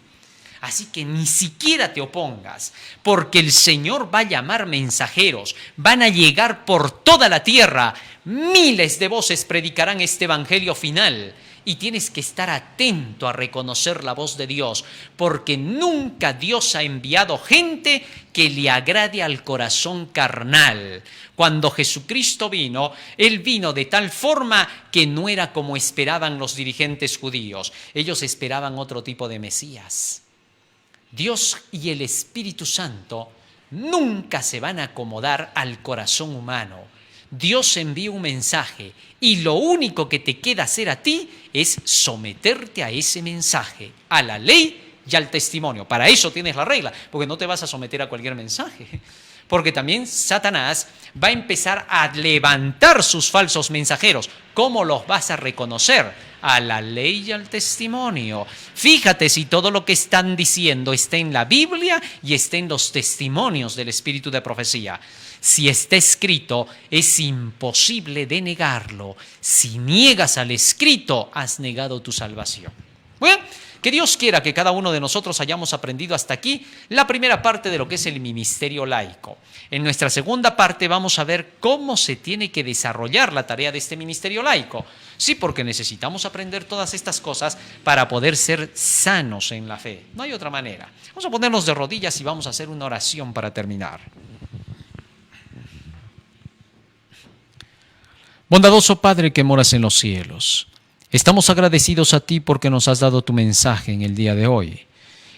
[SPEAKER 1] Así que ni siquiera te opongas, porque el Señor va a llamar mensajeros, van a llegar por toda la tierra, miles de voces predicarán este evangelio final. Y tienes que estar atento a reconocer la voz de Dios, porque nunca Dios ha enviado gente que le agrade al corazón carnal. Cuando Jesucristo vino, Él vino de tal forma que no era como esperaban los dirigentes judíos. Ellos esperaban otro tipo de Mesías. Dios y el Espíritu Santo nunca se van a acomodar al corazón humano. Dios envía un mensaje y lo único que te queda hacer a ti es someterte a ese mensaje, a la ley y al testimonio. Para eso tienes la regla, porque no te vas a someter a cualquier mensaje. Porque también Satanás va a empezar a levantar sus falsos mensajeros. ¿Cómo los vas a reconocer? A la ley y al testimonio. Fíjate si todo lo que están diciendo está en la Biblia y está en los testimonios del Espíritu de profecía. Si está escrito, es imposible de negarlo. Si niegas al escrito, has negado tu salvación. Bueno, que Dios quiera que cada uno de nosotros hayamos aprendido hasta aquí la primera parte de lo que es el ministerio laico. En nuestra segunda parte vamos a ver cómo se tiene que desarrollar la tarea de este ministerio laico. Sí, porque necesitamos aprender todas estas cosas para poder ser sanos en la fe. No hay otra manera. Vamos a ponernos de rodillas y vamos a hacer una oración para terminar. Bondadoso Padre que moras en los cielos, estamos agradecidos a ti porque nos has dado tu mensaje en el día de hoy.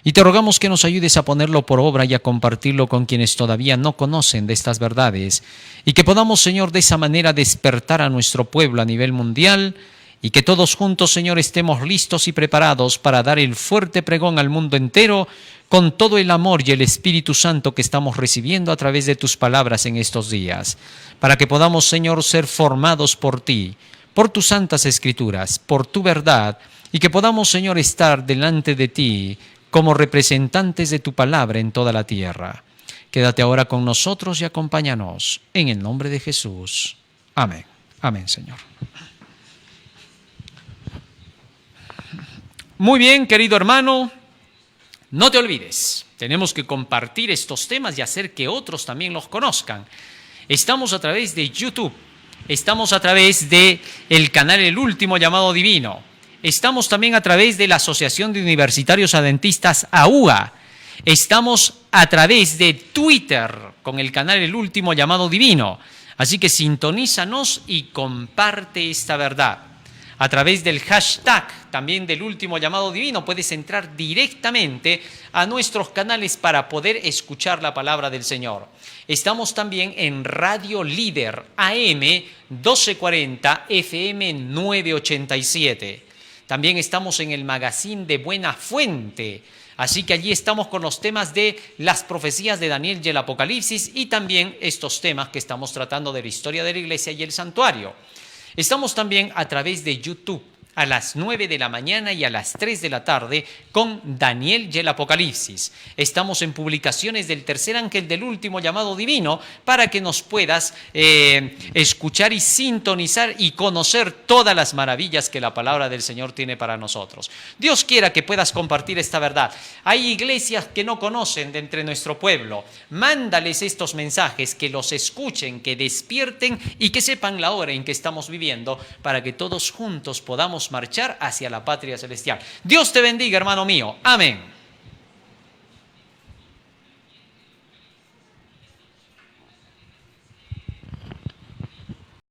[SPEAKER 1] Y te rogamos que nos ayudes a ponerlo por obra y a compartirlo con quienes todavía no conocen de estas verdades. Y que podamos, Señor, de esa manera despertar a nuestro pueblo a nivel mundial. Y que todos juntos, Señor, estemos listos y preparados para dar el fuerte pregón al mundo entero con todo el amor y el Espíritu Santo que estamos recibiendo a través de tus palabras en estos días. Para que podamos, Señor, ser formados por ti, por tus santas escrituras, por tu verdad, y que podamos, Señor, estar delante de ti como representantes de tu palabra en toda la tierra. Quédate ahora con nosotros y acompáñanos. En el nombre de Jesús. Amén. Amén, Señor. Muy bien, querido hermano, no te olvides, tenemos que compartir estos temas y hacer que otros también los conozcan. Estamos a través de YouTube, estamos a través del canal El Último Llamado Divino, estamos también a través de la Asociación de Universitarios Adventistas AUA, estamos a través de Twitter con el canal El Último Llamado Divino, así que sintonízanos y comparte esta verdad. A través del hashtag también del Último Llamado Divino puedes entrar directamente a nuestros canales para poder escuchar la palabra del Señor. Estamos también en Radio Líder AM 1240 FM 987. También estamos en el magazine de Buena Fuente. Así que allí estamos con los temas de las profecías de Daniel y el Apocalipsis y también estos temas que estamos tratando de la historia de la iglesia y el santuario. Estamos también a través de YouTube a las 9 de la mañana y a las 3 de la tarde con Daniel y el Apocalipsis. Estamos en publicaciones del Tercer Ángel del Último Llamado Divino para que nos puedas escuchar y sintonizar y conocer todas las maravillas que la palabra del Señor tiene para nosotros. Dios quiera que puedas compartir esta verdad. Hay iglesias que no conocen de entre nuestro pueblo. Mándales estos mensajes, que los escuchen, que despierten y que sepan la hora en que estamos viviendo para que todos juntos podamos marchar hacia la patria celestial. Dios te bendiga, hermano mío. Amén.